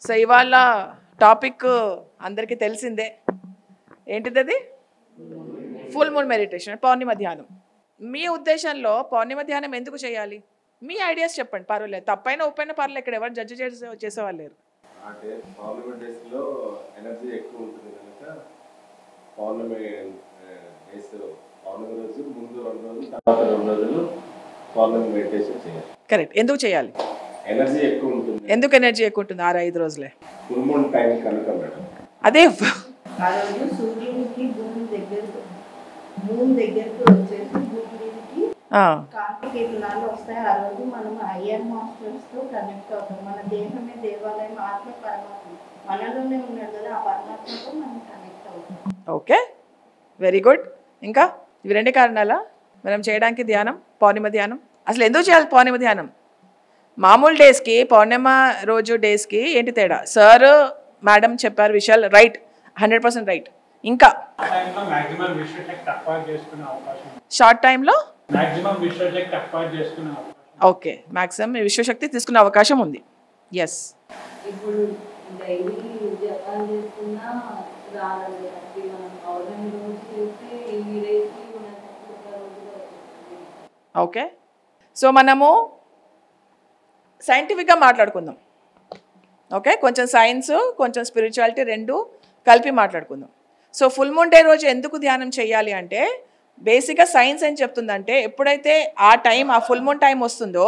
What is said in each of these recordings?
So ఇవాళ topic అందరికీ తెలిసిందే. ఏంటిది అది? ఫుల్ మూన్ మెడిటేషన్, పౌర్ణిమ ధ్యానం. మీ ఉద్దేశంలో పౌర్ణిమ ధ్యానం ఎందుకు చేయాలి? మీ ఐడియాస్ చెప్పండి, పర్వాలేదు. తప్పైనా ఒప్పైనా పర్లేదు, ఇక్కడ ఎవరు జడ్జి చేసేవాళ్ళు లేరు. అంటే పౌర్ణమి డేస్లో ఎనర్జీ ఎక్కువ ఉంటుంది కనుక పౌర్ణమి డేస్, పౌర్ణమి రోజు ముందు 2 రోజులు, తర్వాత 2 రోజులు పౌర్ణమి మెడిటేషన్ చేయాలి. కరెక్ట్. ఎందుకు చేయాలి? ఎనర్జీ ఎక్కువ ఉంటుంది. ఎందుకు ఎనర్జీ ఎక్కువ ఉంటుంది? 6-5 రోజులే ఫుల్ మూన్ టైం కనుక మేడం. అదే ఆ రోజు సూర్యునికి భూమి దగ్గరకు, మూన్ దగ్గరకు వచ్చేసి భూమికి కాంతి కిరణాలు వస్తాయి. ఆ రోజు మనం హయ్యర్ మాస్టర్స్ తో కనెక్ట్ అవుతాం. మన దేహమే దేవాలయం, ఆత్మ పరమాత్మ మనలోనే ఉన్నాడు కదా, ఆ పరమాత్మతో మనం కనెక్ట్ అవుతాం. Okay, very good. ఇంకా ఇవి 2 కారణాలా మనం చేయడానికి ధ్యానం, పౌర్ణిమ ధ్యానం? అసలు ఎందుకు చేయాలి పౌర్ణిమ ధ్యానం? మామూలు డేస్కి, పౌర్ణిమ రోజు డేస్కి ఏంటి తేడా? సార్ మేడం చెప్పారు విషయాలు, రైట్, 100% రైట్. ఇంకా షార్ట్ టైంలో ఓకే, మ్యాక్సిమం విశ్వశక్తి తీసుకునే అవకాశం ఉంది. ఎస్. ఇప్పుడు డైలీ జపాన్ చేస్తున్నా రాలేదు. పౌర్ణమి రోజు చేస్తే ఓకే, సో మనము సైంటిఫిక్గా మాట్లాడుకుందాం. ఓకే, కొంచెం సైన్స్, కొంచెం స్పిరిచువాలిటీ 2 కలిపి మాట్లాడుకుందాం. సో ఫుల్ మూన్ డే రోజు ఎందుకు ధ్యానం చేయాలి అంటే, బేసిక్గా సైన్స్ ఏం చెప్తుందంటే, ఎప్పుడైతే ఆ టైం, ఆ ఫుల్ మూన్ టైం వస్తుందో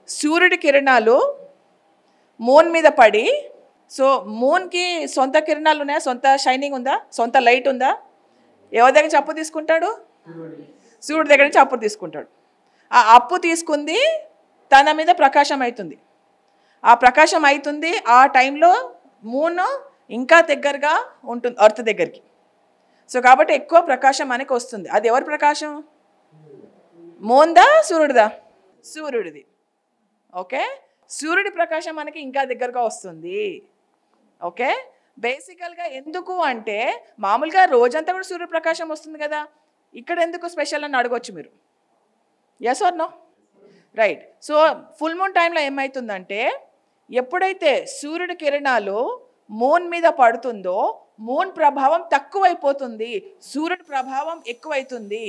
సూర్యుడి కిరణాలు మూన్ మీద పడి, సో మూన్కి సొంత కిరణాలు ఉన్నాయా? సొంత షైనింగ్ ఉందా? సొంత లైట్ ఉందా? ఎవరి దగ్గర నుంచి అప్పు తీసుకుంటాడు? సూర్యుడి దగ్గర నుంచి అప్పు తీసుకుంటాడు. ఆ అప్పు తీసుకుంది తన మీద ప్రకాశం అవుతుంది. ఆ ప్రకాశం అవుతుంది ఆ టైంలో మూన్ ఇంకా దగ్గరగా ఉంటుంది ఎర్త్ దగ్గరికి. సో కాబట్టి ఎక్కువ ప్రకాశం మనకి వస్తుంది. అది ఎవరి ప్రకాశం? మూన్దా, సూర్యుడిదా? సూర్యుడిది. ఓకే, సూర్యుడి ప్రకాశం మనకి ఇంకా దగ్గరగా వస్తుంది. ఓకే, బేసికల్గా ఎందుకు అంటే, మామూలుగా రోజంతా కూడా సూర్య ప్రకాశం వస్తుంది కదా, ఇక్కడ ఎందుకు స్పెషల్ అని అడగొచ్చు మీరు. Yes or no? Right. So full moon టైంలో ఏమవుతుందంటే, ఎప్పుడైతే సూర్యుడి కిరణాలు మూన్ మీద పడుతుందో మూన్ ప్రభావం తక్కువైపోతుంది, సూర్యుడి ప్రభావం ఎక్కువైతుంది.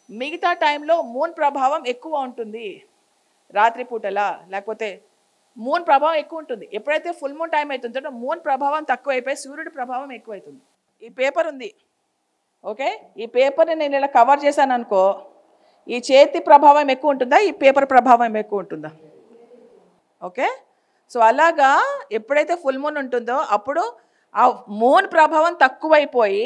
మిగతా టైంలో మూన్ ప్రభావం ఎక్కువ ఉంటుంది. రాత్రిపూటలా లేకపోతే మూన్ ప్రభావం ఎక్కువ ఉంటుంది. ఎప్పుడైతే ఫుల్ మూన్ టైం అవుతుందో మూన్ ప్రభావం తక్కువైపోయి సూర్యుడి ప్రభావం ఎక్కువైతుంది. ఈ పేపర్ ఉంది, ఓకే, ఈ పేపర్ని నేను ఇలా కవర్ చేశాను అనుకో, ఈ చేతి ప్రభావం ఎక్కువ ఉంటుందా, ఈ పేపర్ ప్రభావం ఎక్కువ ఉంటుందా? ఓకే, సో అలాగా ఎప్పుడైతే ఫుల్ మూన్ ఉంటుందో అప్పుడు ఆ మూన్ ప్రభావం తక్కువైపోయి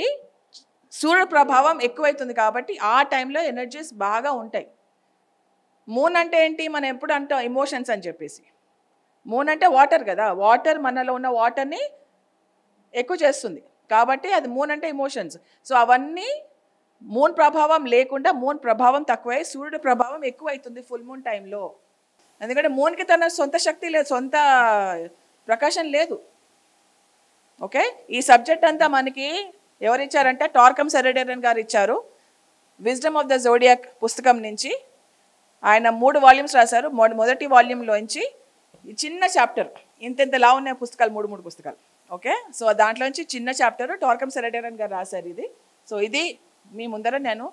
సూర్యుడి ప్రభావం ఎక్కువైతుంది. కాబట్టి ఆ టైంలో ఎనర్జీస్ బాగా ఉంటాయి. మూన్ అంటే ఏంటి? మనం ఎప్పుడు అంటాం ఎమోషన్స్ అని చెప్పేసి. మూన్ అంటే వాటర్ కదా, వాటర్ మనలో ఉన్న వాటర్ని ఎక్కువ చేస్తుంది కాబట్టి అది మూన్ అంటే ఎమోషన్స్. సో అవన్నీ మూన్ ప్రభావం లేకుండా మూన్ ప్రభావం తక్కువై సూర్యుడి ప్రభావం ఎక్కువ అవుతుంది ఫుల్ మూన్ టైంలో. ఎందుకంటే మూన్కి తన సొంత శక్తి లేదు, సొంత ప్రకాశం లేదు. ఓకే, ఈ సబ్జెక్ట్ అంతా మనకి ఎవరు ఇచ్చారంటే టార్కమ్ సెరెడెరన్ గారు ఇచ్చారు. విజ్డమ్ ఆఫ్ ద జోడియాక్ పుస్తకం నుంచి ఆయన 3 వాల్యూమ్స్ రాశారు. మొదటి వాల్యూమ్లోంచి ఈ చిన్న చాప్టర్, ఇంతలా ఉన్నాయి పుస్తకాలు, 3 పుస్తకాలు. ఓకే, సో దాంట్లోంచి చిన్న చాప్టర్ టార్కమ్ సెరెడెరన్ గారు రాశారు ఇది. సో ఇది మీ ముందర నేను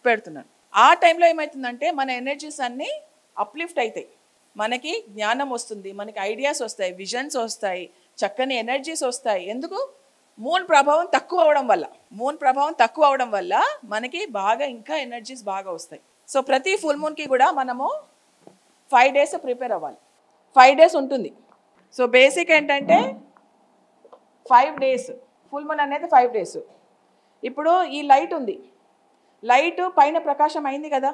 పెడుతున్నాను. ఆ టైంలో ఏమవుతుందంటే మన ఎనర్జీస్ అన్నీ అప్లిఫ్ట్ అవుతాయి, మనకి జ్ఞానం వస్తుంది, మనకి ఐడియాస్ వస్తాయి, విజన్స్ వస్తాయి, చక్కని ఎనర్జీస్ వస్తాయి. ఎందుకు? మూన్ ప్రభావం తక్కువ అవడం వల్ల. మూన్ ప్రభావం తక్కువ అవడం వల్ల మనకి బాగా ఇంకా ఎనర్జీస్ బాగా వస్తాయి. సో ప్రతి ఫుల్ మూన్కి కూడా మనము 5 డేస్ ప్రిపేర్ అవ్వాలి. 5 డేస్ ఉంటుంది. సో బేసిక్ ఏంటంటే 5 డేస్, ఫుల్ మూన్ అనేది 5 డేస్. ఇప్పుడు ఈ లైట్ ఉంది, లైట్ పైన ప్రకాశం అయింది కదా,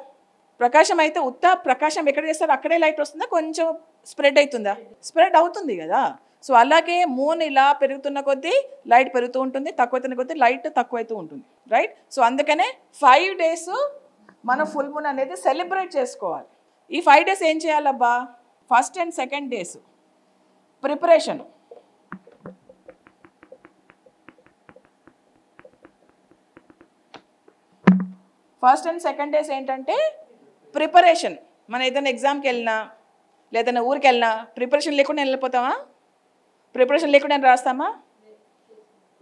ప్రకాశం అయితే ఉత్త ప్రకాశం ఎక్కడ చేస్తారో అక్కడే లైట్ వస్తుందా, కొంచెం స్ప్రెడ్ అవుతుందా? స్ప్రెడ్ అవుతుంది కదా. సో అలాగే మూన్ ఇలా పెరుగుతున్న కొద్దీ లైట్ పెరుగుతూ ఉంటుంది, తక్కువైతున్న కొద్దీ లైట్ తక్కువైతూ ఉంటుంది. రైట్. సో అందుకనే 5 డేస్ మనం ఫుల్ మూన్ అనేది సెలబ్రేట్ చేసుకోవాలి. ఈ 5 డేస్ ఏం చేయాలబ్బా? First and second days preparation. First and second days ఏంటంటే ప్రిపరేషన్. మనం ఏదైనా ఎగ్జామ్కి వెళ్ళినా లేదన్నా ఊరికి వెళ్ళినా ప్రిపరేషన్ లేకుండా వెళ్ళిపోతామా? ప్రిపరేషన్ లేకుండా రాస్తామా?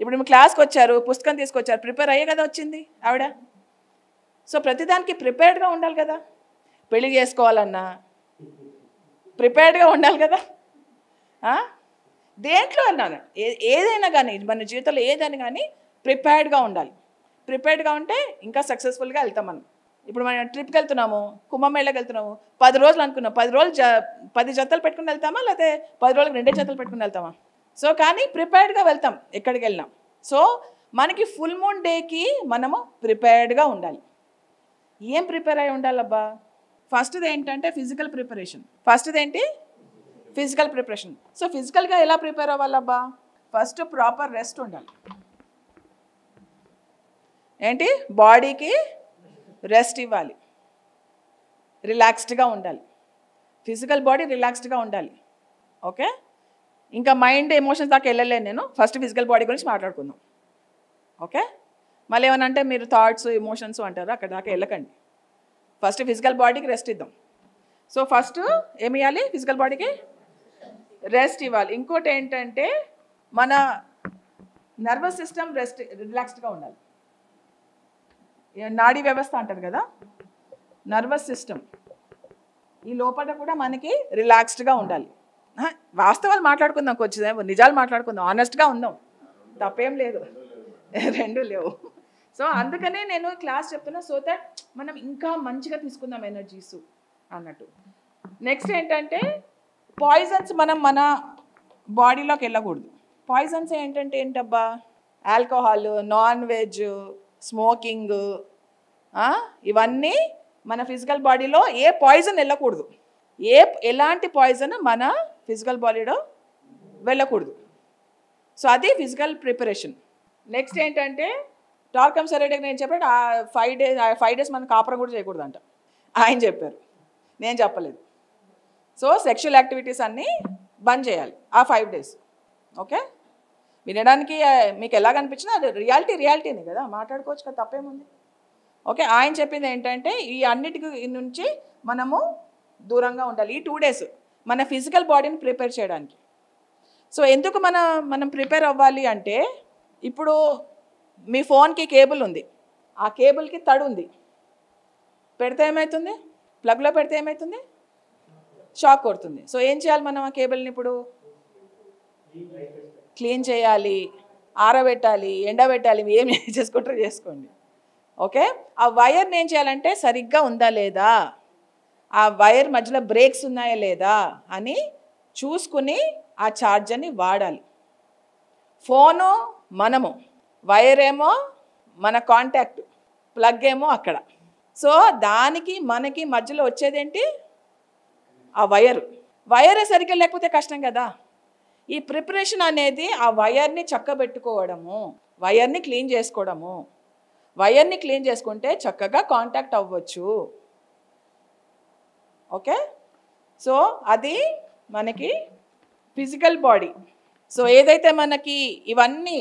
ఇప్పుడు మీ క్లాస్కి వచ్చారు, పుస్తకం తీసుకొచ్చారు, ప్రిపేర్ అయ్యే కదా వచ్చింది ఆవిడ. సో ప్రతిదానికి ప్రిపేర్డ్గా ఉండాలి కదా. పెళ్లి చేసుకోవాలన్నా ప్రిపేర్డ్గా ఉండాలి కదా. దేంట్లో అన్నాను, ఏదైనా కానీ మన జీవితంలో ఏదైనా కానీ ప్రిపేర్డ్గా ఉండాలి. ప్రిపేర్డ్గా ఉంటే ఇంకా సక్సెస్ఫుల్గా వెళ్తాం మనం. ఇప్పుడు మనం ట్రిప్కి వెళ్తున్నాము, కుంభమేళకి వెళ్తున్నాము, 10 రోజులు అనుకున్నాం, 10 రోజులు 10 జతలు పెట్టుకుని వెళ్తామా, లేకపోతే 10 రోజులకు 2 జతలు పెట్టుకుని వెళ్తామా? సో కానీ ప్రిపేర్డ్గా వెళ్తాం ఎక్కడికి వెళ్ళినాం. సో మనకి ఫుల్ మూన్ డేకి మనము ప్రిపేర్డ్గా ఉండాలి. ఏం ప్రిపేర్ అయి ఉండాలబ్బా? ఫస్ట్ది ఏంటంటే ఫిజికల్ ప్రిపరేషన్. ఫస్ట్ది ఏంటి? Physical preparation. సో ఫిజికల్గా ఎలా ప్రిపేర్ అవ్వాలబ్బా? ఫస్ట్ ప్రాపర్ రెస్ట్ ఉండాలి. ఏంటి? బాడీకి రెస్ట్ ఇవ్వాలి, రిలాక్స్డ్గా ఉండాలి. ఫిజికల్ బాడీ రిలాక్స్డ్గా ఉండాలి. ఓకే, ఇంకా మైండ్ ఎమోషన్స్ దాకా వెళ్ళలేను నేను. ఫస్ట్ ఫిజికల్ బాడీ గురించి మాట్లాడుకుందాం. ఓకే, మళ్ళీ ఏమన్నా అంటే మీరు థాట్స్ ఎమోషన్స్ అంటారు, అక్కడ దాకా వెళ్ళకండి. ఫస్ట్ ఫిజికల్ బాడీకి రెస్ట్ ఇద్దాం. సో ఫస్ట్ ఏమి ఇవ్వాలి? ఫిజికల్ బాడీకి రెస్ట్ ఇవ్వాలి. ఇంకోటి ఏంటంటే మన నర్వస్ సిస్టమ్ రిలాక్స్డ్గా ఉండాలి. నాడీ వ్యవస్థ అంటారు కదా, నర్వస్ సిస్టమ్, ఈ లోపల కూడా మనకి రిలాక్స్డ్గా ఉండాలి. వాస్తవాలు మాట్లాడుకుందాం, కొంచెం నిజాలు మాట్లాడుకుందాం, ఆనెస్ట్గా ఉందాం, తప్పేం లేదు, రెండు లేవు. సో అందుకనే నేను క్లాస్ చెప్తున్నా, సో దట్ మనం ఇంకా మంచిగా తీసుకుందాం ఎనర్జీస్ అన్నట్టు. నెక్స్ట్ ఏంటంటే పాయిజన్స్ మనం మన బాడీలోకి వెళ్ళకూడదు. పాయిజన్స్ ఏంటబ్బా? ఆల్కహాల్, నాన్ వెజ్, స్మోకింగ్, ఇవన్నీ మన ఫిజికల్ బాడీలో ఏ పాయిజన్ వెళ్ళకూడదు. ఎలాంటి పాయిజన్ మన ఫిజికల్ బాడీలో వెళ్ళకూడదు. సో అది ఫిజికల్ ప్రిపరేషన్. నెక్స్ట్ ఏంటంటే టార్కమ్ సెరెటిక్ నేను చెప్పాడు, 5 డేస్ మనం కాపురం కూడా చేయకూడదు అంట ఆయన చెప్పారు, నేను చెప్పలేదు. సో సెక్షువల్ యాక్టివిటీస్ అన్నీ బంద్ చేయాలి ఆ 5 డేస్. ఓకే, వినడానికి మీకు ఎలా కనిపించినా అది రియాలిటీనే కదా, మాట్లాడుకోవచ్చు కదా, తప్పేముంది. ఓకే, ఆయన చెప్పింది ఏంటంటే ఈ అన్నిటికి నుంచి మనము దూరంగా ఉండాలి ఈ 2 డేస్ మన ఫిజికల్ బాడీని ప్రిపేర్ చేయడానికి. సో ఎందుకు మనం ప్రిపేర్ అవ్వాలి అంటే, ఇప్పుడు మీ ఫోన్కి కేబుల్ ఉంది, ఆ కేబుల్కి తడి ఉంది, పెడితే ఏమవుతుంది? ప్లగ్లో పెడితే ఏమవుతుంది? షాక్ కొడుతుంది. సో ఏం చేయాలి మనం? ఆ కేబుల్ని ఇప్పుడు క్లీన్ చేయాలి, ఆరబెట్టాలి, ఎండబెట్టాలి, ఏం చేసుకుంటారో చేసుకోండి. ఓకే, ఆ వైర్ని ఏం చేయాలంటే సరిగ్గా ఉందా లేదా, ఆ వైర్ మధ్యలో బ్రేక్స్ ఉన్నాయా లేదా అని చూసుకుని ఆ ఛార్జర్ని వాడాలి. ఫోను మనము, వైర్ ఏమో మన కాంటాక్ట్, ప్లగ్ ఏమో అక్కడ. సో దానికి మనకి మధ్యలో వచ్చేదేంటి? ఆ వైరే సరిగ్గా లేకపోతే కష్టం కదా. ఈ ప్రిపరేషన్ అనేది ఆ వైర్ని చక్కబెట్టుకోవడము, వైర్ని క్లీన్ చేసుకోవడము. వైర్ని క్లీన్ చేసుకుంటే చక్కగా కాంటాక్ట్ అవ్వచ్చు. ఓకే, సో అది మనకి ఫిజికల్ బాడీ. సో ఏదైతే మనకి ఇవన్నీ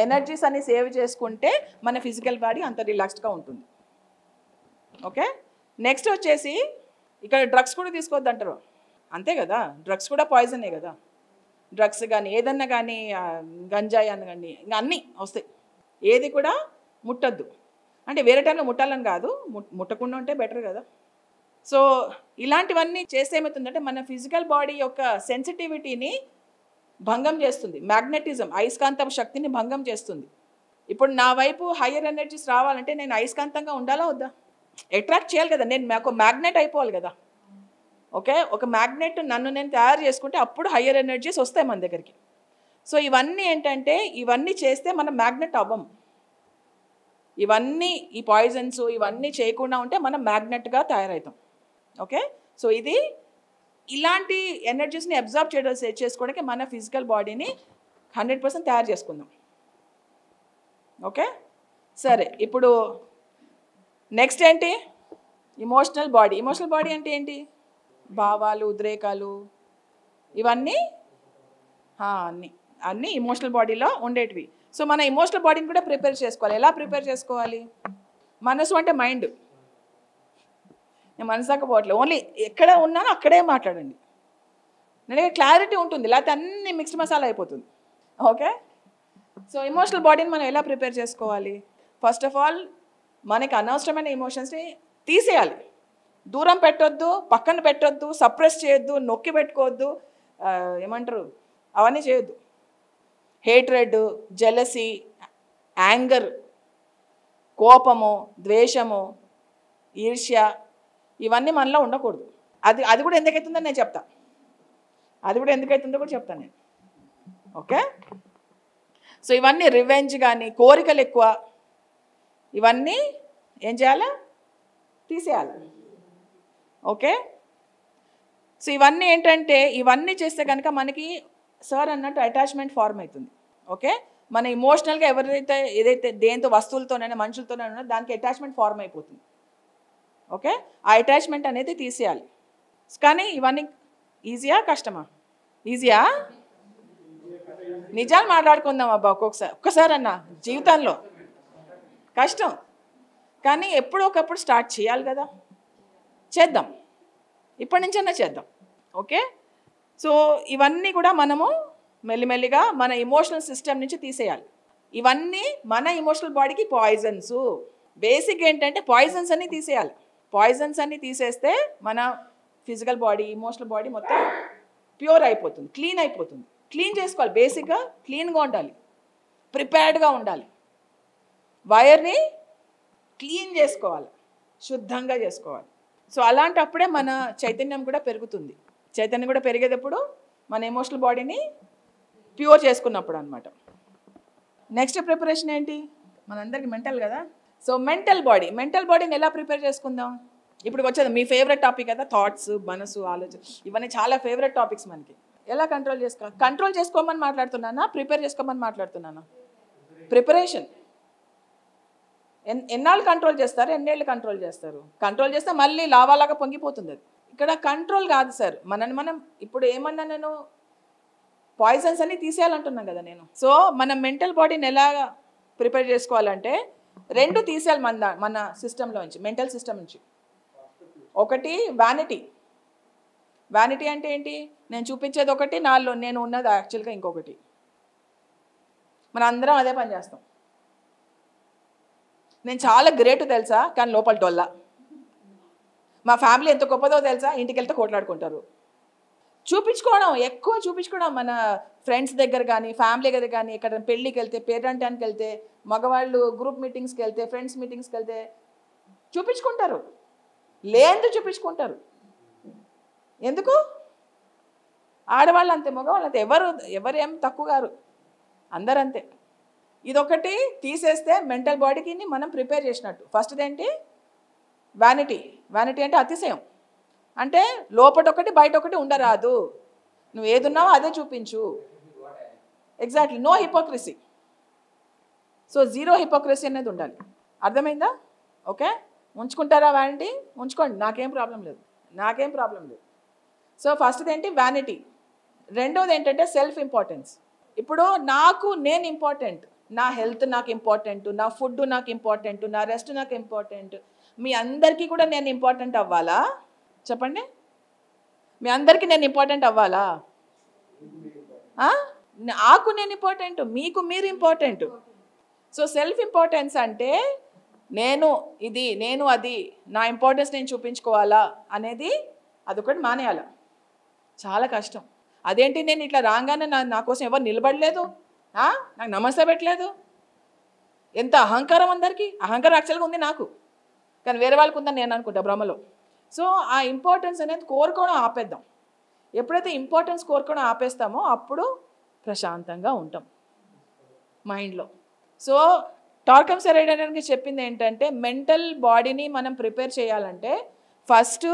ఎనర్జీస్ అన్ని సేవ్ చేసుకుంటే మన ఫిజికల్ బాడీ అంత రిలాక్స్డ్గా ఉంటుంది. ఓకే, నెక్స్ట్ వచ్చేసి ఇక్కడ డ్రగ్స్ కూడా తీసుకోవద్దు అంటారు, అంతే కదా, డ్రగ్స్ కూడా పాయిజనే కదా. డ్రగ్స్ కానీ ఏదన్నా కానీ గంజాయి అని కానీ ఇంకా అన్నీ వస్తాయి, ఏది కూడా ముట్టద్దు. అంటే వేరే టైంలో ముట్టాలని కాదు, ముట్టకుండా ఉంటే బెటర్ కదా. సో ఇలాంటివన్నీ చేస్తే ఏమవుతుందంటే మన ఫిజికల్ బాడీ యొక్క సెన్సిటివిటీని భంగం చేస్తుంది, మ్యాగ్నెటిజం అయస్కాంత శక్తిని భంగం చేస్తుంది. ఇప్పుడు నా వైపు హయ్యర్ ఎనర్జీస్ రావాలంటే నేను అయస్కాంతంగా ఉండాలా వద్దా? అట్రాక్ట్ చేయాలి కదా, నేను ఒక మ్యాగ్నెట్ అయిపోవాలి కదా. ఓకే, ఒక మ్యాగ్నెట్ నన్ను నేను తయారు చేసుకుంటే అప్పుడు హయ్యర్ ఎనర్జీస్ వస్తాయి మన దగ్గరికి. సో ఇవన్నీ ఏంటంటే ఇవన్నీ చేస్తే మనం మ్యాగ్నెట్ అవ్వం. ఇవన్నీ ఈ పాయిజన్స్ ఇవన్నీ చేయకుండా ఉంటే మనం మ్యాగ్నెట్గా తయారవుతాం. ఓకే, సో ఇది ఇలాంటి ఎనర్జీస్ని అబ్జర్వ్ చేసుకోవడానికి మన ఫిజికల్ బాడీని 100% తయారు చేసుకుందాం. ఓకే, సరే, ఇప్పుడు నెక్స్ట్ ఏంటి? Emotional body. ఇమోషనల్ బాడీ అంటే ఏంటి? భావాలు, ఉద్రేకాలు, ఇవన్నీ అన్నీ ఇమోషనల్ బాడీలో ఉండేటివి. సో మన ఇమోషనల్ బాడీని కూడా ప్రిపేర్ చేసుకోవాలి. ఎలా ప్రిపేర్ చేసుకోవాలి? మనసు అంటే మైండ్. నేను మనసు దాకా పోవట్లేదు, ఓన్లీ ఎక్కడ ఉన్నానో అక్కడే మాట్లాడండి. నేను క్లారిటీ ఉంటుంది, లేకపోతే అన్ని మిక్స్డ్ మసాలా అయిపోతుంది. ఓకే, సో ఎమోషనల్ బాడీని మనం ఎలా ప్రిపేర్ చేసుకోవాలి? ఫస్ట్ ఆఫ్ ఆల్ మనకి అనవసరమైన ఎమోషన్స్ని తీసేయాలి. దూరం పెట్టొద్దు, పక్కన పెట్టొద్దు, సప్రెస్ చేయొద్దు, నొక్కి పెట్టుకోవద్దు, ఏమంటారు అవన్నీ చేయొద్దు. హేట్రెడ్, జెలసీ, యాంగర్, కోపము, ద్వేషము, ఈర్ష్య, ఇవన్నీ మనలో ఉండకూడదు. అది కూడా ఎందుకైతుందో నేను చెప్తా, అది కూడా ఎందుకైతుందో కూడా చెప్తాను నేను. ఓకే, సో ఇవన్నీ రివెంజ్ కానీ, కోరికలు ఎక్కువ, ఇవన్నీ ఏం చేయాలి? తీసేయాలి. ఓకే, సో ఇవన్నీ ఏంటంటే, ఇవన్నీ చేస్తే కనుక మనకి సార్ అన్నట్టు అటాచ్మెంట్ ఫార్మ్ అవుతుంది. ఓకే, మన ఇమోషనల్గా ఏదైతే దేంతో వస్తువులతోనైనా మనుషులతోనైనా దానికి అటాచ్మెంట్ ఫార్మ్ అయిపోతుంది. ఓకే, ఆ అటాచ్మెంట్ అనేది తీసేయాలి. కానీ ఇవన్నీ ఈజీయా కష్టమా? ఈజీయా? నిజాలు మాట్లాడుకుందాం అబ్బా, ఒక్కసారి అన్న జీవితంలో కష్టం, కానీ ఎప్పుడో ఒకప్పుడు స్టార్ట్ చేయాలి కదా. చేద్దాం, ఇప్పటి నుంచైనా చేద్దాం. ఓకే, సో ఇవన్నీ కూడా మనము మెల్లిమెల్లిగా మన ఎమోషనల్ సిస్టమ్ నుంచి తీసేయాలి. ఇవన్నీ మన ఎమోషనల్ బాడీకి పాయిజన్స్. బేసిక్ ఏంటంటే పాయిజన్స్ అన్నీ తీసేయాలి. పాయిజన్స్ అన్నీ తీసేస్తే మన ఫిజికల్ బాడీ, ఎమోషనల్ బాడీ మొత్తం ప్యూర్ అయిపోతుంది, క్లీన్ అయిపోతుంది. క్లీన్ చేసుకోవాలి, బేసిక్గా క్లీన్గా ఉండాలి, ప్రిపేర్డ్గా ఉండాలి. వైర్ని క్లీన్ చేసుకోవాలి, శుద్ధంగా చేసుకోవాలి. సో అలాంటప్పుడే మన చైతన్యం కూడా పెరుగుతుంది. చైతన్యం కూడా పెరిగేటప్పుడు మన ఎమోషనల్ బాడీని ప్యూర్ చేసుకున్నప్పుడు అనమాట. నెక్స్ట్ ప్రిపరేషన్ ఏంటి? మనందరికీ మెంటల్ కదా. సో మెంటల్ బాడీని ఎలా ప్రిపేర్ చేసుకుందాం? ఇప్పుడు వచ్చేది మీ ఫేవరెట్ టాపిక్ కదా, థాట్స్, మనసు, ఆలోచన, ఇవన్నీ చాలా ఫేవరెట్ టాపిక్స్ మనకి. ఎలా కంట్రోల్ చేసుకోమని మాట్లాడుతున్నానా, ప్రిపేర్ చేసుకోమని మాట్లాడుతున్నానా? ప్రిపరేషన్. ఎన్నాళ్ళు కంట్రోల్ చేస్తారు, ఎన్నేళ్ళు కంట్రోల్ చేస్తారు? కంట్రోల్ చేస్తే మళ్ళీ లావాలాగా పొంగిపోతుంది. అది ఇక్కడ కంట్రోల్ కాదు సార్. మనం ఇప్పుడు ఏమన్నా, నేను పాయిజన్స్ అన్ని తీసేయాలంటున్నాను కదా నేను. సో మన మెంటల్ బాడీని ఎలా ప్రిపేర్ చేసుకోవాలంటే, రెండు తీసేయాలి మన సిస్టంలోంచి, మెంటల్ సిస్టమ్ నుంచి. ఒకటి వ్యానిటీ అంటే ఏంటి? నేను చూపించేది ఒకటి, నాలో నేను ఉన్నది యాక్చువల్గా ఇంకొకటి. మన అందరం అదే పని చేస్తాం. నేను చాలా గ్రేట్ తెలుసా, కానీ లోపల డొల్లా. మా ఫ్యామిలీ ఎంత గొప్పదో తెలుసా, ఇంటికి వెళ్తే కొట్లాడుకుంటారు. ఎక్కువ చూపించుకోవడం మన ఫ్రెండ్స్ దగ్గర కానీ, ఫ్యామిలీ దగ్గర కానీ, ఇక్కడ పెళ్ళికి వెళ్తే, పేరెంటానికి వెళ్తే, మగవాళ్ళు గ్రూప్ మీటింగ్స్కి వెళ్తే, ఫ్రెండ్స్ మీటింగ్స్కి వెళ్తే చూపించుకుంటారు, లేనిది చూపించుకుంటారు. ఎందుకు? ఆడవాళ్ళు అంతే, మగవాళ్ళు అంతే, ఎవరేం తక్కువ గారు, అందరూ అంతే. ఇదొకటి తీసేస్తే మెంటల్ బాడీకి మనం ప్రిపేర్ చేసినట్టు. ఫస్ట్ది ఏంటి? వ్యానిటీ అంటే అతిశయం. అంటే లోపట ఒకటి బయట ఒకటి ఉండరాదు, నువ్వు ఏది ఉన్నావో అదే చూపించు. Exactly, no hypocrisy. So zero hypocrisy అనేది ఉండాలి. అర్థమైందా? ఓకే, ఉంచుకుంటారా వ్యానిటీ? ఉంచుకోండి, నాకేం ప్రాబ్లం లేదు. సో ఫస్ట్ది ఏంటి? వ్యానిటీ. రెండోది ఏంటంటే సెల్ఫ్ ఇంపార్టెన్స్. ఇప్పుడు నేను ఇంపార్టెంట్, నా హెల్త్ నాకు ఇంపార్టెంట్, నా ఫుడ్ నాకు ఇంపార్టెంట్, నా రెస్ట్ నాకు ఇంపార్టెంట్. మీ అందరికీ కూడా నేను ఇంపార్టెంట్ అవ్వాలా? చెప్పండి, మీ అందరికీ నేను ఇంపార్టెంట్ అవ్వాలా? నాకు నేను ఇంపార్టెంట్, మీకు మీరు ఇంపార్టెంట్. సో సెల్ఫ్ ఇంపార్టెన్స్ అంటే నేను అది, నా ఇంపార్టెన్స్ నేను చూపించుకోవాలా అనేది, అదొకటి మానేయాల. చాలా కష్టం. అదేంటి, నేను ఇట్లా రాగానే నా కోసం ఎవరు నిలబడలేదు, నాకు నమస్తే పెట్టలేదు, ఎంత అహంకారం అందరికీ. అహంకారం యాక్చువల్గా ఉంది నాకు, కానీ వేరే వాళ్ళకు ఉందని నేను అనుకుంటా భ్రమలో. సో ఆ ఇంపార్టెన్స్ అనేది కోరుకోవడం ఆపేద్దాం. ఎప్పుడైతే ఇంపార్టెన్స్ కోరుకోవడం ఆపేస్తామో అప్పుడు ప్రశాంతంగా ఉంటాం మైండ్లో. సో టార్కమ్ సెరైడన్కి చెప్పింది ఏంటంటే, మెంటల్ బాడీని మనం ప్రిపేర్ చేయాలంటే ఫస్ట్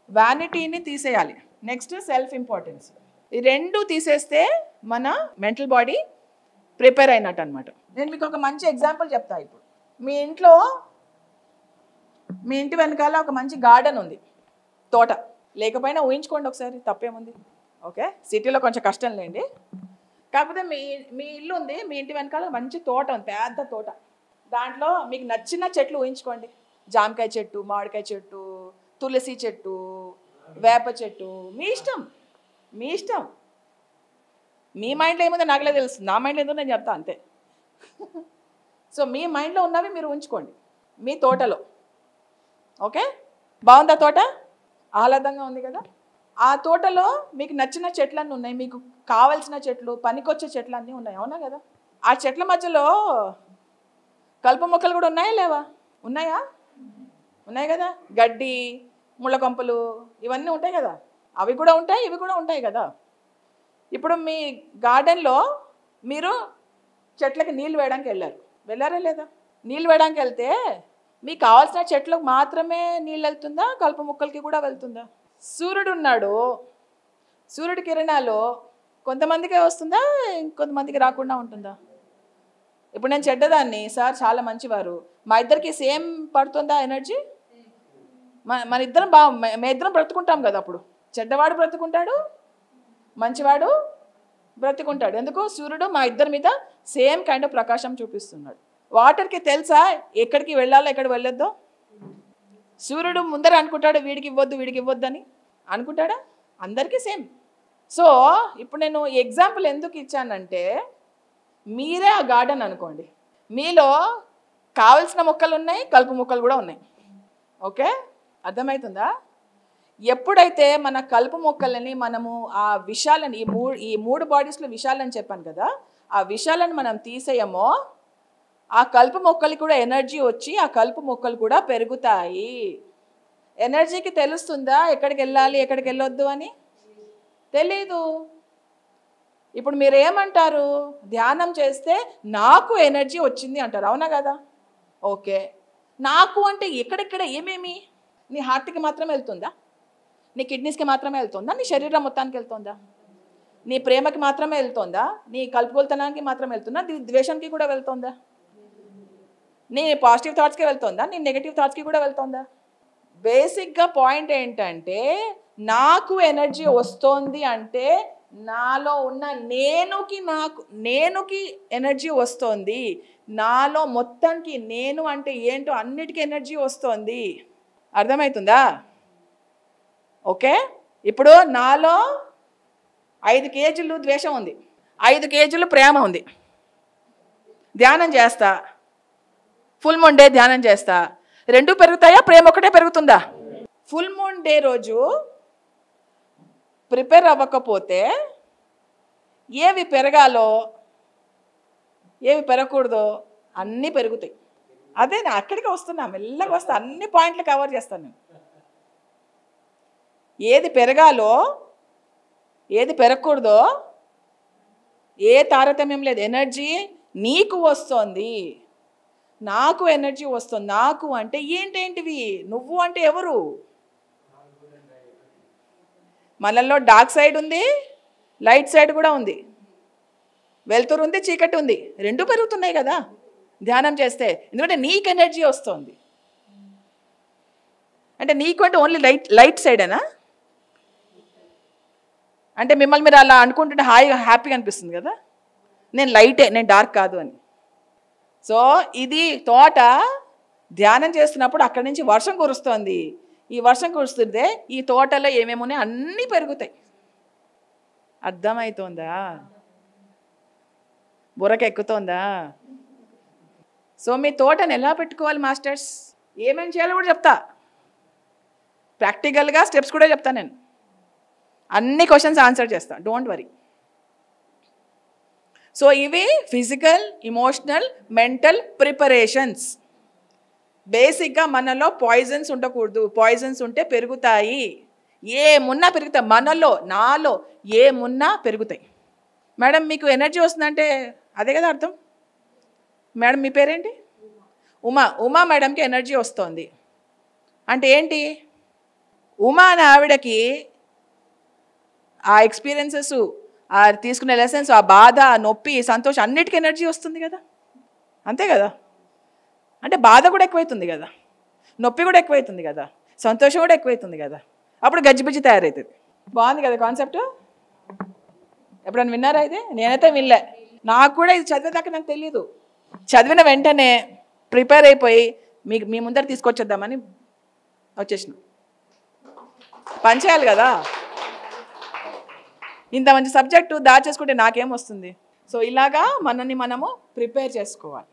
వ్యానిటీని తీసేయాలి, నెక్స్ట్ సెల్ఫ్ ఇంపార్టెన్స్. ఈ రెండు తీసేస్తే మన మెంటల్ బాడీ ప్రిపేర్ అయినట్టు అనమాట. నేను మీకు ఒక మంచి ఎగ్జాంపుల్ చెప్తా. ఇప్పుడు మీ ఇంటి వెనకాల ఒక మంచి గార్డెన్ ఉంది, తోట. లేకపోయినా ఊహించుకోండి ఒకసారి, తప్పేముంది. ఓకే, సిటీలో కొంచెం కష్టం లేండి. కాకపోతే మీ ఇల్లు ఉంది, మీ ఇంటి వెనకాల మంచి తోట ఉంది, పెద్ద తోట. దాంట్లో మీకు నచ్చిన చెట్లు ఊహించుకోండి. జామకాయ చెట్టు, మామిడికాయ చెట్టు, తులసి చెట్టు, వేప చెట్టు, మీ ఇష్టం. మీ ఇష్టం. మీ మైండ్లో ఏముందో నాకులే తెలుస్తుంది, నా మైండ్లో ఏదో నేను చెప్తా అంతే. సో మీ మైండ్లో ఉన్నవి మీరు ఉంచుకోండి మీ తోటలో. ఓకే, బాగుందా తోట? ఆహ్లాదంగా ఉంది కదా. ఆ తోటలో మీకు నచ్చిన చెట్లన్నీ ఉన్నాయి, మీకు కావాల్సిన చెట్లు, పనికొచ్చే చెట్లు అన్నీ ఉన్నాయి, అవునా కదా? ఆ చెట్ల మధ్యలో కలుపు మొక్కలు కూడా ఉన్నాయా లేవా? ఉన్నాయా? ఉన్నాయి కదా. గడ్డి, ముళ్ళ కంపలు ఇవన్నీ ఉంటాయి కదా. అవి కూడా ఉంటాయి, ఇవి కూడా ఉంటాయి కదా. ఇప్పుడు మీ గార్డెన్లో మీరు చెట్లకి నీళ్ళు వేయడానికి వెళ్ళారా లేదా? నీళ్ళు వేయడానికి వెళ్తే మీకు కావాల్సిన చెట్లకు మాత్రమే నీళ్ళు వెళ్తుందా, కలుపు మొక్కలకి కూడా వెళ్తుందా? సూర్యుడు ఉన్నాడు, సూర్యుడి కిరణాలు కొంతమందికే వస్తుందా, ఇంకొంతమందికి రాకుండా ఉంటుందా? ఇప్పుడు నేను చెడ్డదాన్ని, సార్ చాలా మంచివారు, మా ఇద్దరికి సేమ్ పడుతుందా ఎనర్జీ? మన ఇద్దరం మేము ఇద్దరం బ్రతుకుంటాం కదా. అప్పుడు చెడ్డవాడు బ్రతుకుంటాడు, మంచివాడు బ్రతుకుంటాడు. ఎందుకు? సూర్యుడు మా ఇద్దరి మీద సేమ్ కైండ్ ఆఫ్ ప్రకాశం చూపిస్తున్నాడు. వాటర్కి తెలుసా ఎక్కడికి వెళ్ళాలో ఎక్కడికి వెళ్ళొద్దో? సూర్యుడు ముందర అనుకుంటాడు వీడికి ఇవ్వద్దు వీడికి ఇవ్వద్దు అని అనుకుంటాడా? అందరికీ సేమ్. సో ఇప్పుడు నేను ఎగ్జాంపుల్ ఎందుకు ఇచ్చానంటే, మీరే ఆ గార్డెన్ అనుకోండి, మీలో కావలసిన మొక్కలు ఉన్నాయి, కలుపు మొక్కలు కూడా ఉన్నాయి. ఓకే, అర్థమవుతుందా? ఎప్పుడైతే మన కలుపు మొక్కలని మనము ఆ విషాలని ఈ మూడు బాడీస్లో విషాలని చెప్పాను కదా, ఆ విషాలను మనం తీసేయమో ఆ కలుపు మొక్కలు కూడా ఎనర్జీ వచ్చి ఆ కలుపు మొక్కలు కూడా పెరుగుతాయి. ఎనర్జీకి తెలుస్తుందా ఎక్కడికి వెళ్ళాలి ఎక్కడికి వెళ్ళొద్దు అని? తెలీదు. ఇప్పుడు మీరు ఏమంటారు? ధ్యానం చేస్తే నాకు ఎనర్జీ వచ్చింది అంటారు, అవునా కదా? ఓకే, నాకు అంటే ఎక్కడెక్కడ ఏమేమి? నీ హార్ట్కి మాత్రమే వెళ్తుందా? నీ కిడ్నీస్కి మాత్రమే వెళ్తుందా? నీ శరీరం మొత్తానికి వెళ్తుందా? నీ ప్రేమకి మాత్రమే వెళ్తుందా? నీ కలుపుకొల్తనానికి మాత్రమే వెళ్తుందా? నీ ద్వేషానికి కూడా వెళ్తుందా? నీ పాజిటివ్ థాట్స్కి వెళ్తుందా? నీ నెగిటివ్ థాట్స్కి కూడా వెళ్తుందా? బేసిక్గా పాయింట్ ఏంటంటే, నాకు ఎనర్జీ వస్తుంది అంటే నాలో ఉన్న నేనుకి ఎనర్జీ వస్తుంది. నాలో మొత్తానికి నేను అంటే ఏంటో అన్నిటికీ ఎనర్జీ వస్తుంది. అర్థమవుతుందా? ఓకే, ఇప్పుడు నాలో 5 కేజీలు ద్వేషం ఉంది, 5 కేజీలు ప్రేమ ఉంది. ధ్యానం చేస్తా, ఫుల్ మూన్ డే ధ్యానం చేస్తా, 2 పెరుగుతాయా? ప్రేమ ఒకటే పెరుగుతుందా? ఫుల్ మూన్ డే రోజు ప్రిపేర్ అవ్వకపోతే ఏవి పెరగాలో ఏవి పెరగకూడదో అన్నీ పెరుగుతాయి. అదే నా అక్కడికి వస్తున్నా, మెల్లగా వస్తా, అన్ని పాయింట్లు కవర్ చేస్తాను నేను. ఏది పెరగాలో ఏది పెరగకూడదో ఏ తారతమ్యం లేదు. ఎనర్జీ నీకు వస్తుంది, నాకు ఎనర్జీ వస్తుంది. నాకు అంటే ఏంటేంటివి? నువ్వు అంటే ఎవరు? మనల్లో డార్క్ సైడ్ ఉంది, లైట్ సైడ్ కూడా ఉంది, వెలుతురు ఉంది, చీకటి ఉంది, 2 పెరుగుతున్నాయి కదా ధ్యానం చేస్తే. ఎందుకంటే నీకు ఎనర్జీ వస్తుంది. అంటే నీకు అంటే ఓన్లీ లైట్ సైడేనా? అంటే మిమ్మల్ని మీరు అలా అనుకుంటుంటే హ్యాపీగా అనిపిస్తుంది కదా, నేను లైటే, నేను డార్క్ కాదు అని. సో ఇది తోట ధ్యానం చేస్తున్నప్పుడు అక్కడి నుంచి వర్షం కురుస్తోంది. ఈ వర్షం కురుస్తుంటే ఈ తోటలో ఏమేమున్నాయి అన్నీ పెరుగుతాయి. అర్థమవుతోందా? బుర్రకి ఎక్కుతోందా? సో మీ తోటను ఎలా పెట్టుకోవాలి మాస్టర్స్, ఏమేమి చేయాలో కూడా చెప్తా, ప్రాక్టికల్గా స్టెప్స్ కూడా చెప్తాను నేను. అన్ని క్వశ్చన్స్ ఆన్సర్ చేస్తా, డోంట్ వరీ. సో ఇవి ఫిజికల్, ఇమోషనల్, మెంటల్ ప్రిపరేషన్స్. బేసిక్గా మనలో పాయిజన్స్ ఉండకూడదు, పాయిజన్స్ ఉంటే పెరుగుతాయి. ఏమున్నా పెరుగుతాయి, మనలో నాలో ఏమున్నా పెరుగుతాయి. మేడం మీకు ఎనర్జీ వస్తుందంటే అదే కదా అర్థం. మేడం మీ పేరేంటి? ఉమా మేడంకి ఎనర్జీ వస్తుంది అంటే ఏంటి? ఉమా అనే ఆవిడకి ఆ ఎక్స్పీరియన్సెస్, ఆ తీసుకునే లెసన్స్, ఆ బాధ, నొప్పి, సంతోషం అన్నిటికీ ఎనర్జీ వస్తుంది కదా, అంతే కదా? అంటే బాధ కూడా ఎక్కువైతుంది కదా, నొప్పి కూడా ఎక్కువైతుంది కదా, సంతోషం కూడా ఎక్కువైతుంది కదా, అప్పుడు గజ్జిబిజ్జి తయారవుతుంది. బాగుంది కదా కాన్సెప్ట్? ఎప్పుడైనా విన్నారా ఇది? నేనైతే వినలే. నాకు కూడా ఇది చదివేదాకా నాకు తెలియదు. చదివిన వెంటనే ప్రిపేర్ అయిపోయి మీ ముందర తీసుకొచ్చేద్దామని వచ్చేసిన. పని చేయాలి కదా. ఇంత మంచి సబ్జెక్టు దాచేసుకుంటే నాకేం వస్తుంది? సో ఇలాగా మనల్ని మనము ప్రిపేర్ చేసుకోవాలి.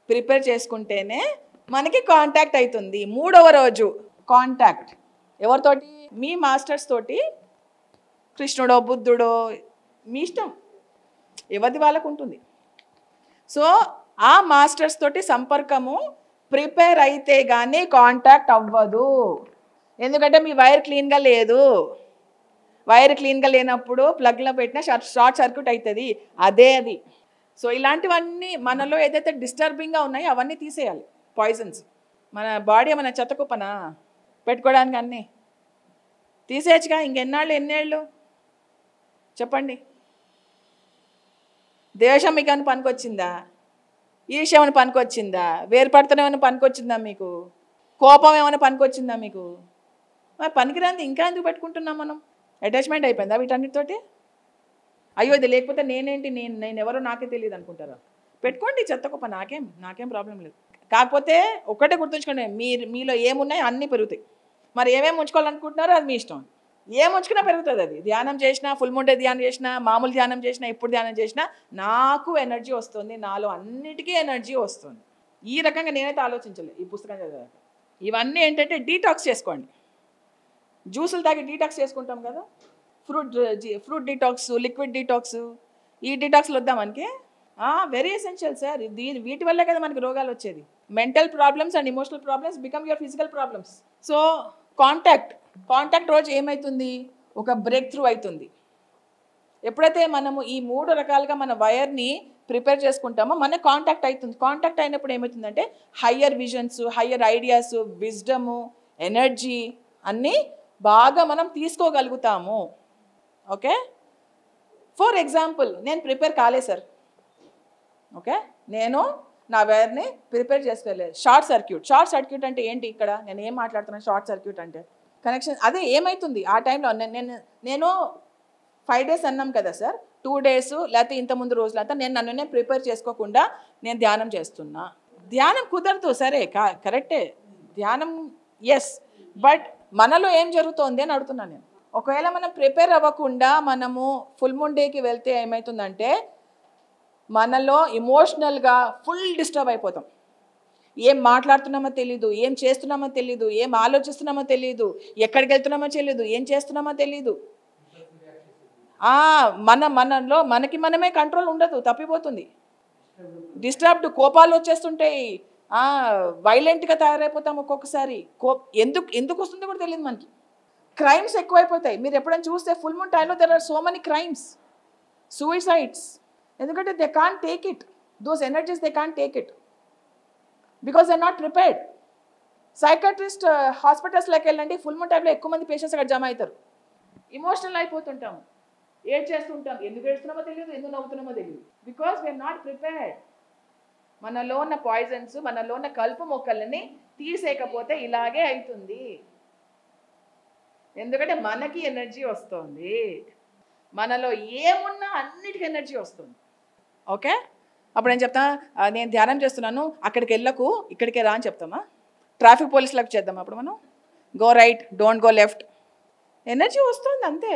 ప్రిపేర్ చేసుకుంటేనే మనకి కాంటాక్ట్ అవుతుంది. 3వ రోజు కాంటాక్ట్ ఎవరితోటి? మీ మాస్టర్స్ తోటి. కృష్ణుడో బుద్ధుడో మీ ఇష్టం, ఎవరిది వాళ్ళకు ఉంటుంది. సో ఆ మాస్టర్స్ తోటి సంపర్కము ప్రిపేర్ అయితే కానీ కాంటాక్ట్ అవ్వదు. ఎందుకంటే మీ వైర్ క్లీన్గా లేదు. వైర్ క్లీన్గా లేనప్పుడు ప్లగ్లో పెట్టినా షార్ట్ సర్క్యూట్ అవుతుంది. అదే అది. సో ఇలాంటివన్నీ మనలో ఏదైతే డిస్టర్బింగ్గా ఉన్నాయో అవన్నీ తీసేయాలి. పాయిజన్స్ మన బాడీ ఏమైనా చెత్తకుప్పనా పెట్టుకోవడానికి? అన్నీ తీసేయచ్చుగా. ఎన్నేళ్ళు చెప్పండి. దేశం మీకు ఏమైనా పనికొచ్చిందా? ఈర్ష్య ఏమైనా పనికొచ్చిందా? వేరుపడతనం ఏమైనా పనికొచ్చిందా మీకు? కోపం ఏమైనా పనికొచ్చిందా మీకు? మరి పనికిరాంది ఇంకా ఎందుకు పెట్టుకుంటున్నాం మనం? అటాచ్మెంట్ అయిపోయిందా వీటన్నిటితోటి? అయ్యో ఇది లేకపోతే నేనేంటి, నేను ఎవరో నాకే తెలియదు అనుకుంటారా? పెట్టుకోండి చెత్తకుప్ప, నాకేం ప్రాబ్లం లేదు. కాకపోతే ఒక్కటే గుర్తుంచుకోండి, మీలో ఏమున్నాయో అన్నీ పెరుగుతాయి. మరి ఏమేమి ఉంచుకోవాలనుకుంటున్నారో అది మీ ఇష్టం. ఏం ఉంచుకున్నా పెరుగుతుంది అది. ధ్యానం చేసినా, ఫుల్ మూన్ డే ధ్యానం చేసినా, మామూలు ధ్యానం చేసినా, ఇప్పుడు ధ్యానం చేసినా నాకు ఎనర్జీ వస్తుంది. నాలో అన్నిటికీ ఎనర్జీ వస్తుంది. ఈ రకంగా నేనైతే ఆలోచించలేదు ఈ పుస్తకం చదివాక. ఇవన్నీ డీటాక్స్ చేసుకోండి. జ్యూసులు తాగి డీటాక్స్ చేసుకుంటాం కదా, ఫ్రూట్ డీటాక్స్, లిక్విడ్ డీటాక్స్. ఈ డీటాక్స్లు వద్దా మనకి? Very essential sir. వీటి వల్లే కదా మనకి రోగాలు వచ్చేది. Mental problems and emotional problems become your physical problems. So contact రోజు ఏమవుతుంది? ఒక బ్రేక్ త్రూ అవుతుంది. ఎప్పుడైతే మనము ఈ 3 రకాలుగా మన వైర్ని ప్రిపేర్ చేసుకుంటామో మనకు కాంటాక్ట్ అవుతుంది. కాంటాక్ట్ అయినప్పుడు ఏమవుతుందంటే higher visions, higher ideas, wisdom, energy అన్నీ బాగా మనం తీసుకోగలుగుతాము. ఓకే, ఫర్ ఎగ్జాంపుల్ నేను ప్రిపేర్ కాలే సార్. ఓకే, నేను నా వైర్ని ప్రిపేర్ చేసుకోలేదు. షార్ట్ సర్క్యూట్ అంటే ఏంటి? ఇక్కడ నేను ఏం మాట్లాడుతున్నాను? షార్ట్ సర్క్యూట్ అంటే కనెక్షన్. అదే ఏమవుతుంది ఆ టైంలో? నేను 5 days అన్నాం కదా సార్, 2 days లేకపోతే ఇంతకుముందు రోజులంతా నన్ను ప్రిపేర్ చేసుకోకుండా నేను ధ్యానం చేస్తున్నా. ధ్యానం కుదరదు సరే, కరెక్టే ధ్యానం, ఎస్. బట్ మనలో ఏం జరుగుతోంది అని అడుగుతున్నాను నేను. ఒకవేళ మనం ప్రిపేర్ అవ్వకుండా మనము ఫుల్ మూన్ డేకి వెళ్తే ఏమవుతుందంటే మనలో ఇమోషనల్గా ఫుల్ డిస్టర్బ్ అయిపోతాం. ఏం మాట్లాడుతున్నామో తెలీదు, ఏం చేస్తున్నామో తెలీదు, ఏం ఆలోచిస్తున్నామో తెలీదు, ఎక్కడికి వెళ్తున్నామో తెలీదు, ఏం చేస్తున్నామో తెలీదు. మనలో మనమే కంట్రోల్ ఉండదు, తప్పిపోతుంది. డిస్టర్బ్డ్, కోపాలు వచ్చేస్తుంటాయి, వైలెంట్గా తయారైపోతాం ఒక్కొక్కసారి. ఎందుకు వస్తుందో కూడా తెలియదు మనకి. క్రైమ్స్ ఎక్కువైపోతాయి. మీరు ఎప్పుడైనా చూస్తే ఫుల్ మూన్ టైంలో there are so many crimes, suicides. ఎందుకంటే they can't take it, those energies they can't take it because they are not prepared. Psychiatrist హాస్పిటల్స్లోకి వెళ్ళండి, ఫుల్ మూన్ టైంలో ఎక్కువ మంది పేషెంట్స్ అక్కడ జమ అవుతారు. ఇమోషనల్ అయిపోతుంటాము, ఏడ్ చేస్తుంటాం. ఎందుకు ఏడుస్తున్నామో తెలియదు, ఎందుకు నవ్వుతున్నామో తెలియదు. Because we are not prepared. మనలో ఉన్న పాయిజన్స్, మనలో ఉన్న కలుపు మొక్కలని తీసేయకపోతే ఇలాగే అవుతుంది. ఎందుకంటే మనకి ఎనర్జీ వస్తుంది, మనలో ఏమున్నా అన్నిటికీ ఎనర్జీ వస్తుంది. ఓకే, అప్పుడు నేను చెప్తా, నేను ధ్యానం చేస్తున్నాను, అక్కడికి వెళ్ళకు, ఇక్కడికే రా అని చెప్తామా? ట్రాఫిక్ పోలీసులకు చేద్దాం అప్పుడు మనం, go right, don't go left. Energy వస్తుంది అంతే.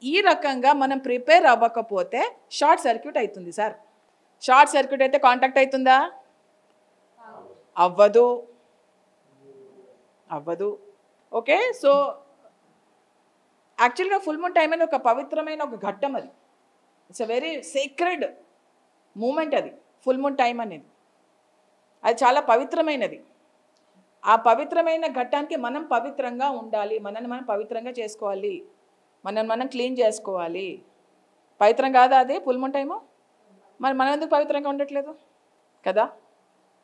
ఈ రకంగా మనం ప్రిపేర్ అవ్వకపోతే షార్ట్ సర్క్యూట్ అవుతుంది సార్. షార్ట్ సర్క్యూట్ అయితే కాంటాక్ట్ అవుతుందా? అవ్వదు. ఓకే, సో యాక్చువల్గా ఫుల్ మూన్ టైం అనేది ఒక పవిత్రమైన ఒక ఘట్టం. అది it's a very sacred moment. అది ఫుల్ మూన్ టైం అనేది అది చాలా పవిత్రమైనది. ఆ పవిత్రమైన ఘట్టానికి మనం పవిత్రంగా ఉండాలి, మనల్ని మనం పవిత్రంగా చేసుకోవాలి, మనం క్లీన్ చేసుకోవాలి. పవిత్రం కాదా అది ఫుల్ మూన్ టైము? మరి మనం ఎందుకు పవిత్రంగా ఉండట్లేదు కదా?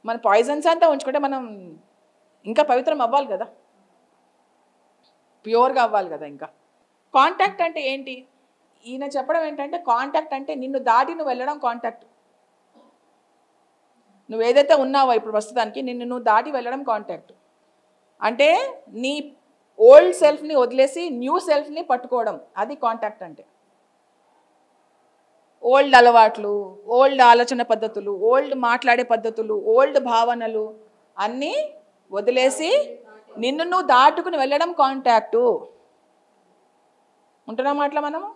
మన పాయిజన్స్ అంతా ఉంచుకుంటే మనం ఇంకా పవిత్రం అవ్వాలి కదా, ప్యూర్గా అవ్వాలి కదా. ఇంకా కాంటాక్ట్ అంటే ఏంటి? ఈయన చెప్పడం ఏంటంటే కాంటాక్ట్ అంటే నిన్ను దాటి నువ్వు వెళ్ళడం కాంటాక్ట్. నువ్వు ఏదైతే ఉన్నావో ఇప్పుడు ప్రస్తుతానికి నువ్వు దాటి వెళ్ళడం కాంటాక్ట్. అంటే నీ ఓల్డ్ సెల్ఫ్ని వదిలేసి న్యూ సెల్ఫ్ని పట్టుకోవడం, అది కాంటాక్ట్ అంటే. ఓల్డ్ అలవాట్లు, ఓల్డ్ ఆలోచన పద్ధతులు, ఓల్డ్ మాట్లాడే పద్ధతులు, ఓల్డ్ భావనలు అన్నీ వదిలేసి నిన్ను నువ్వు దాటుకుని వెళ్ళడం కాంటాక్టు. ఉంటున్నాం అట్లా మనము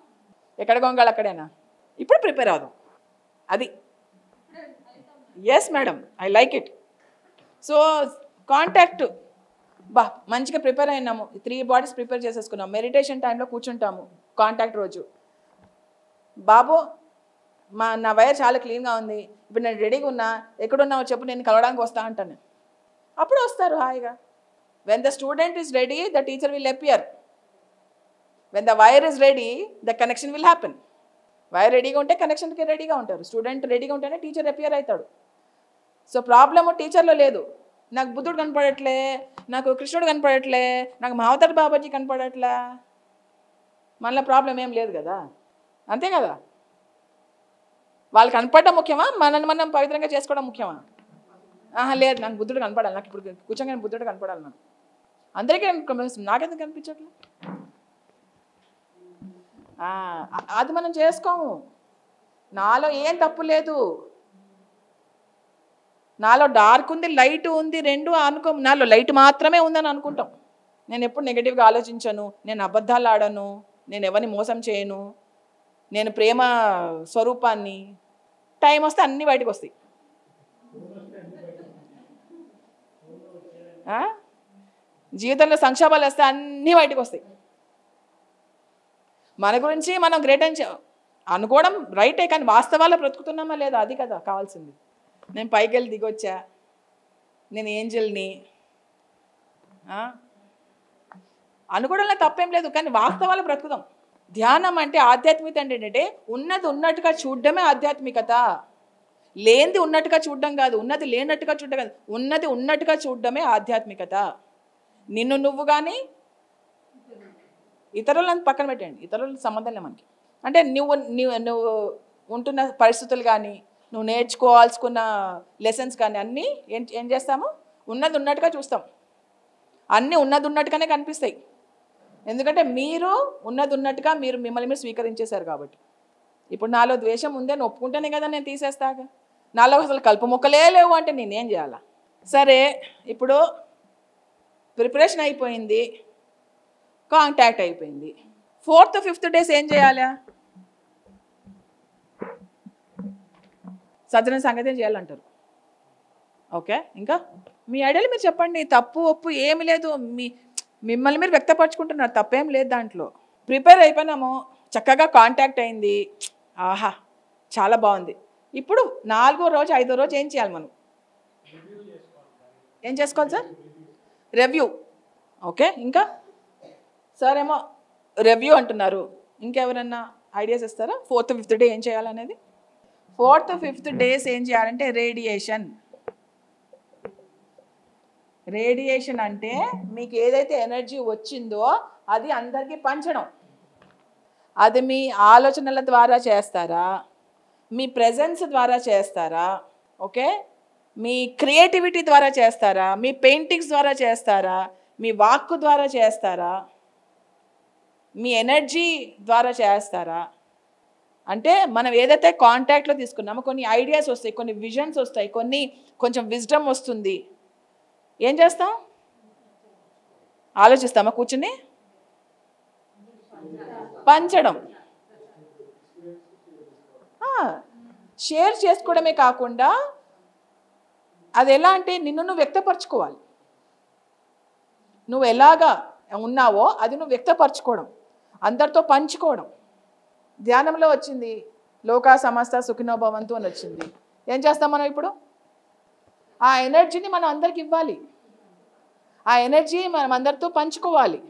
ఎక్కడ గొంగాలి అక్కడేనా ఇప్పుడు ప్రిపేర్ అవుదాం అది yes madam I like it so contact బా మంచిగా ప్రిపేర్ అయినాము 3 బాడీస్ ప్రిపేర్ చేసేసుకున్నాం మెడిటేషన్ టైంలో కూర్చుంటాము కాంటాక్ట్ రోజు బాబు నా వైర్ చాలా క్లీన్గా ఉంది ఇప్పుడు నేను రెడీగా ఉన్నా ఎక్కడున్నావో చెప్పు నేను కలవడానికి వస్తా అంటాను అప్పుడు వస్తారు హాయిగా when the student is ready the teacher will appear when the wire is ready the connection will happen wire రెడీగా ఉంటే కనెక్షన్కి రెడీగా ఉంటారు స్టూడెంట్ రెడీగా ఉంటేనే టీచర్ అపియర్ అవుతాడు సో ప్రాబ్లము టీచర్లో లేదు నాకు బుద్ధుడు కనపడట్లే నాకు కృష్ణుడు కనపడట్లే నాకు మహావతార్ బాబాజీ కనపడట్లే మళ్ళీ ప్రాబ్లం ఏం లేదు కదా అంతే కదా వాళ్ళు కనపడడం ముఖ్యమా మనల్ని మనం పవిత్రంగా చేసుకోవడం ముఖ్యమా లేదు నాకు బుద్ధుడు కనపడాలి నాకు ఇప్పుడు కూర్చోగానే బుద్ధుడు కనపడాలి నాకు అందరికీ నాకెందుకు కనిపించట్లే అది మనం చేసుకోము నాలో ఏం తప్పు లేదు నాలో డార్క్ ఉంది లైట్ ఉంది రెండు అనుకో నాలో లైట్ మాత్రమే ఉందని అనుకుంటాం నేను ఎప్పుడు నెగిటివ్గా ఆలోచించను నేను అబద్ధాలు ఆడను నేను ఎవరిని మోసం చేయను నేను ప్రేమ స్వరూపాన్ని టైం వస్తే అన్నీ బయటకు వస్తాయి జీవితంలో సంక్షోభాలు వస్తే అన్నీ బయటకు వస్తాయి మన గురించి మనం గ్రేట్ అని అనుకోవడం రైటే కానీ వాస్తవాల్లో బ్రతుకుతున్నామా లేదా అది కదా కావాల్సింది నేను పైకి వెళ్ళి దిగొచ్చా నేను ఏంజల్ని అనుకోవడంలో తప్పేం లేదు కానీ వాస్తవాలు బ్రతుకుదాం ధ్యానం అంటే ఆధ్యాత్మికత అంటే ఏంటంటే ఉన్నది ఉన్నట్టుగా చూడడమే ఆధ్యాత్మికత లేనిది ఉన్నట్టుగా చూడడం కాదు ఉన్నది లేనట్టుగా చూడడం కాదు ఉన్నది ఉన్నట్టుగా చూడడమే ఆధ్యాత్మికత నిన్ను నువ్వు కానీ ఇతరులను పక్కన పెట్టండి ఇతరుల సంబంధం లే మనకి అంటే నువ్వు ఉంటున్న పరిస్థితులు కానీ నువ్వు నేర్చుకోవాల్సుకున్న లెసన్స్ కానీ అన్నీ ఏం చేస్తాము ఉన్నది ఉన్నట్టుగా చూస్తాం అన్నీ ఉన్నది ఉన్నట్టుగానే కనిపిస్తాయి ఎందుకంటే మీరు ఉన్నది ఉన్నట్టుగా మీరు మిమ్మల్ని మీరు స్వీకరించేశారు కాబట్టి ఇప్పుడు నాలో ద్వేషం ఉందని ఒప్పుకుంటేనే కదా నేను తీసేస్తాగా నాలో అసలు కలుపు మొక్కలే లేవు అంటే నేనేం చేయాలా సరే ఇప్పుడు ప్రిపరేషన్ అయిపోయింది కాంటాక్ట్ అయిపోయింది 4th 5th డేస్ ఏం చేయాలా సజ్జన సంగతి చేయాలంటారు ఓకే ఇంకా మీ ఐడియాలు మీరు చెప్పండి తప్పు ఒప్పు ఏమి లేదు మిమ్మల్ని మీరు వ్యక్తపరచుకుంటున్నారు తప్పేం లేదు దాంట్లో ప్రిపేర్ అయిపోయినాము చక్కగా కాంటాక్ట్ అయింది ఆహా చాలా బాగుంది ఇప్పుడు 4వ రోజు 5వ రోజు ఏం చేయాలి మనం ఏం చేసుకోవాలి సార్ రివ్యూ ఓకే ఇంకా సార్ ఏమో రివ్యూ అంటున్నారు ఇంకెవరన్నా ఐడియాస్ ఇస్తారా 4th 5th డే ఏం చేయాలనేది 4th 5th డేస్ ఏం చేయాలంటే రేడియేషన్ అంటే మీకు ఏదైతే ఎనర్జీ వచ్చిందో అది అందరికీ పంచడం అది మీ ఆలోచనల ద్వారా చేస్తారా మీ ప్రెజెన్స్ ద్వారా చేస్తారా ఓకే మీ క్రియేటివిటీ ద్వారా చేస్తారా మీ పెయింటింగ్స్ ద్వారా చేస్తారా మీ వాక్కు ద్వారా చేస్తారా మీ ఎనర్జీ ద్వారా చేస్తారా అంటే మనం ఏదైతే కాంటాక్ట్లో తీసుకున్నామో కొన్ని ఐడియాస్ వస్తాయి కొన్ని విజన్స్ వస్తాయి కొంచెం విజ్డమ్ వస్తుంది ఏం చేస్తాం ఆలోచిస్తామా కూర్చుని పంచడం షేర్ చేసుకోవడమే కాకుండా అది ఎలా అంటే నిన్ను నువ్వు వ్యక్తపరచుకోవాలి నువ్వు ఎలాగా ఉన్నావో అది నువ్వు వ్యక్తపరచుకోవడం అందరితో పంచుకోవడం ధ్యానంలో వచ్చింది లోకా సమస్త సుఖినో భవంతు అని వచ్చింది ఏం చేస్తాం మనం ఇప్పుడు ఆ ఎనర్జీని మనం అందరికి ఇవ్వాలి ఆ ఎనర్జీ మనం అందరితో పంచుకోవాలి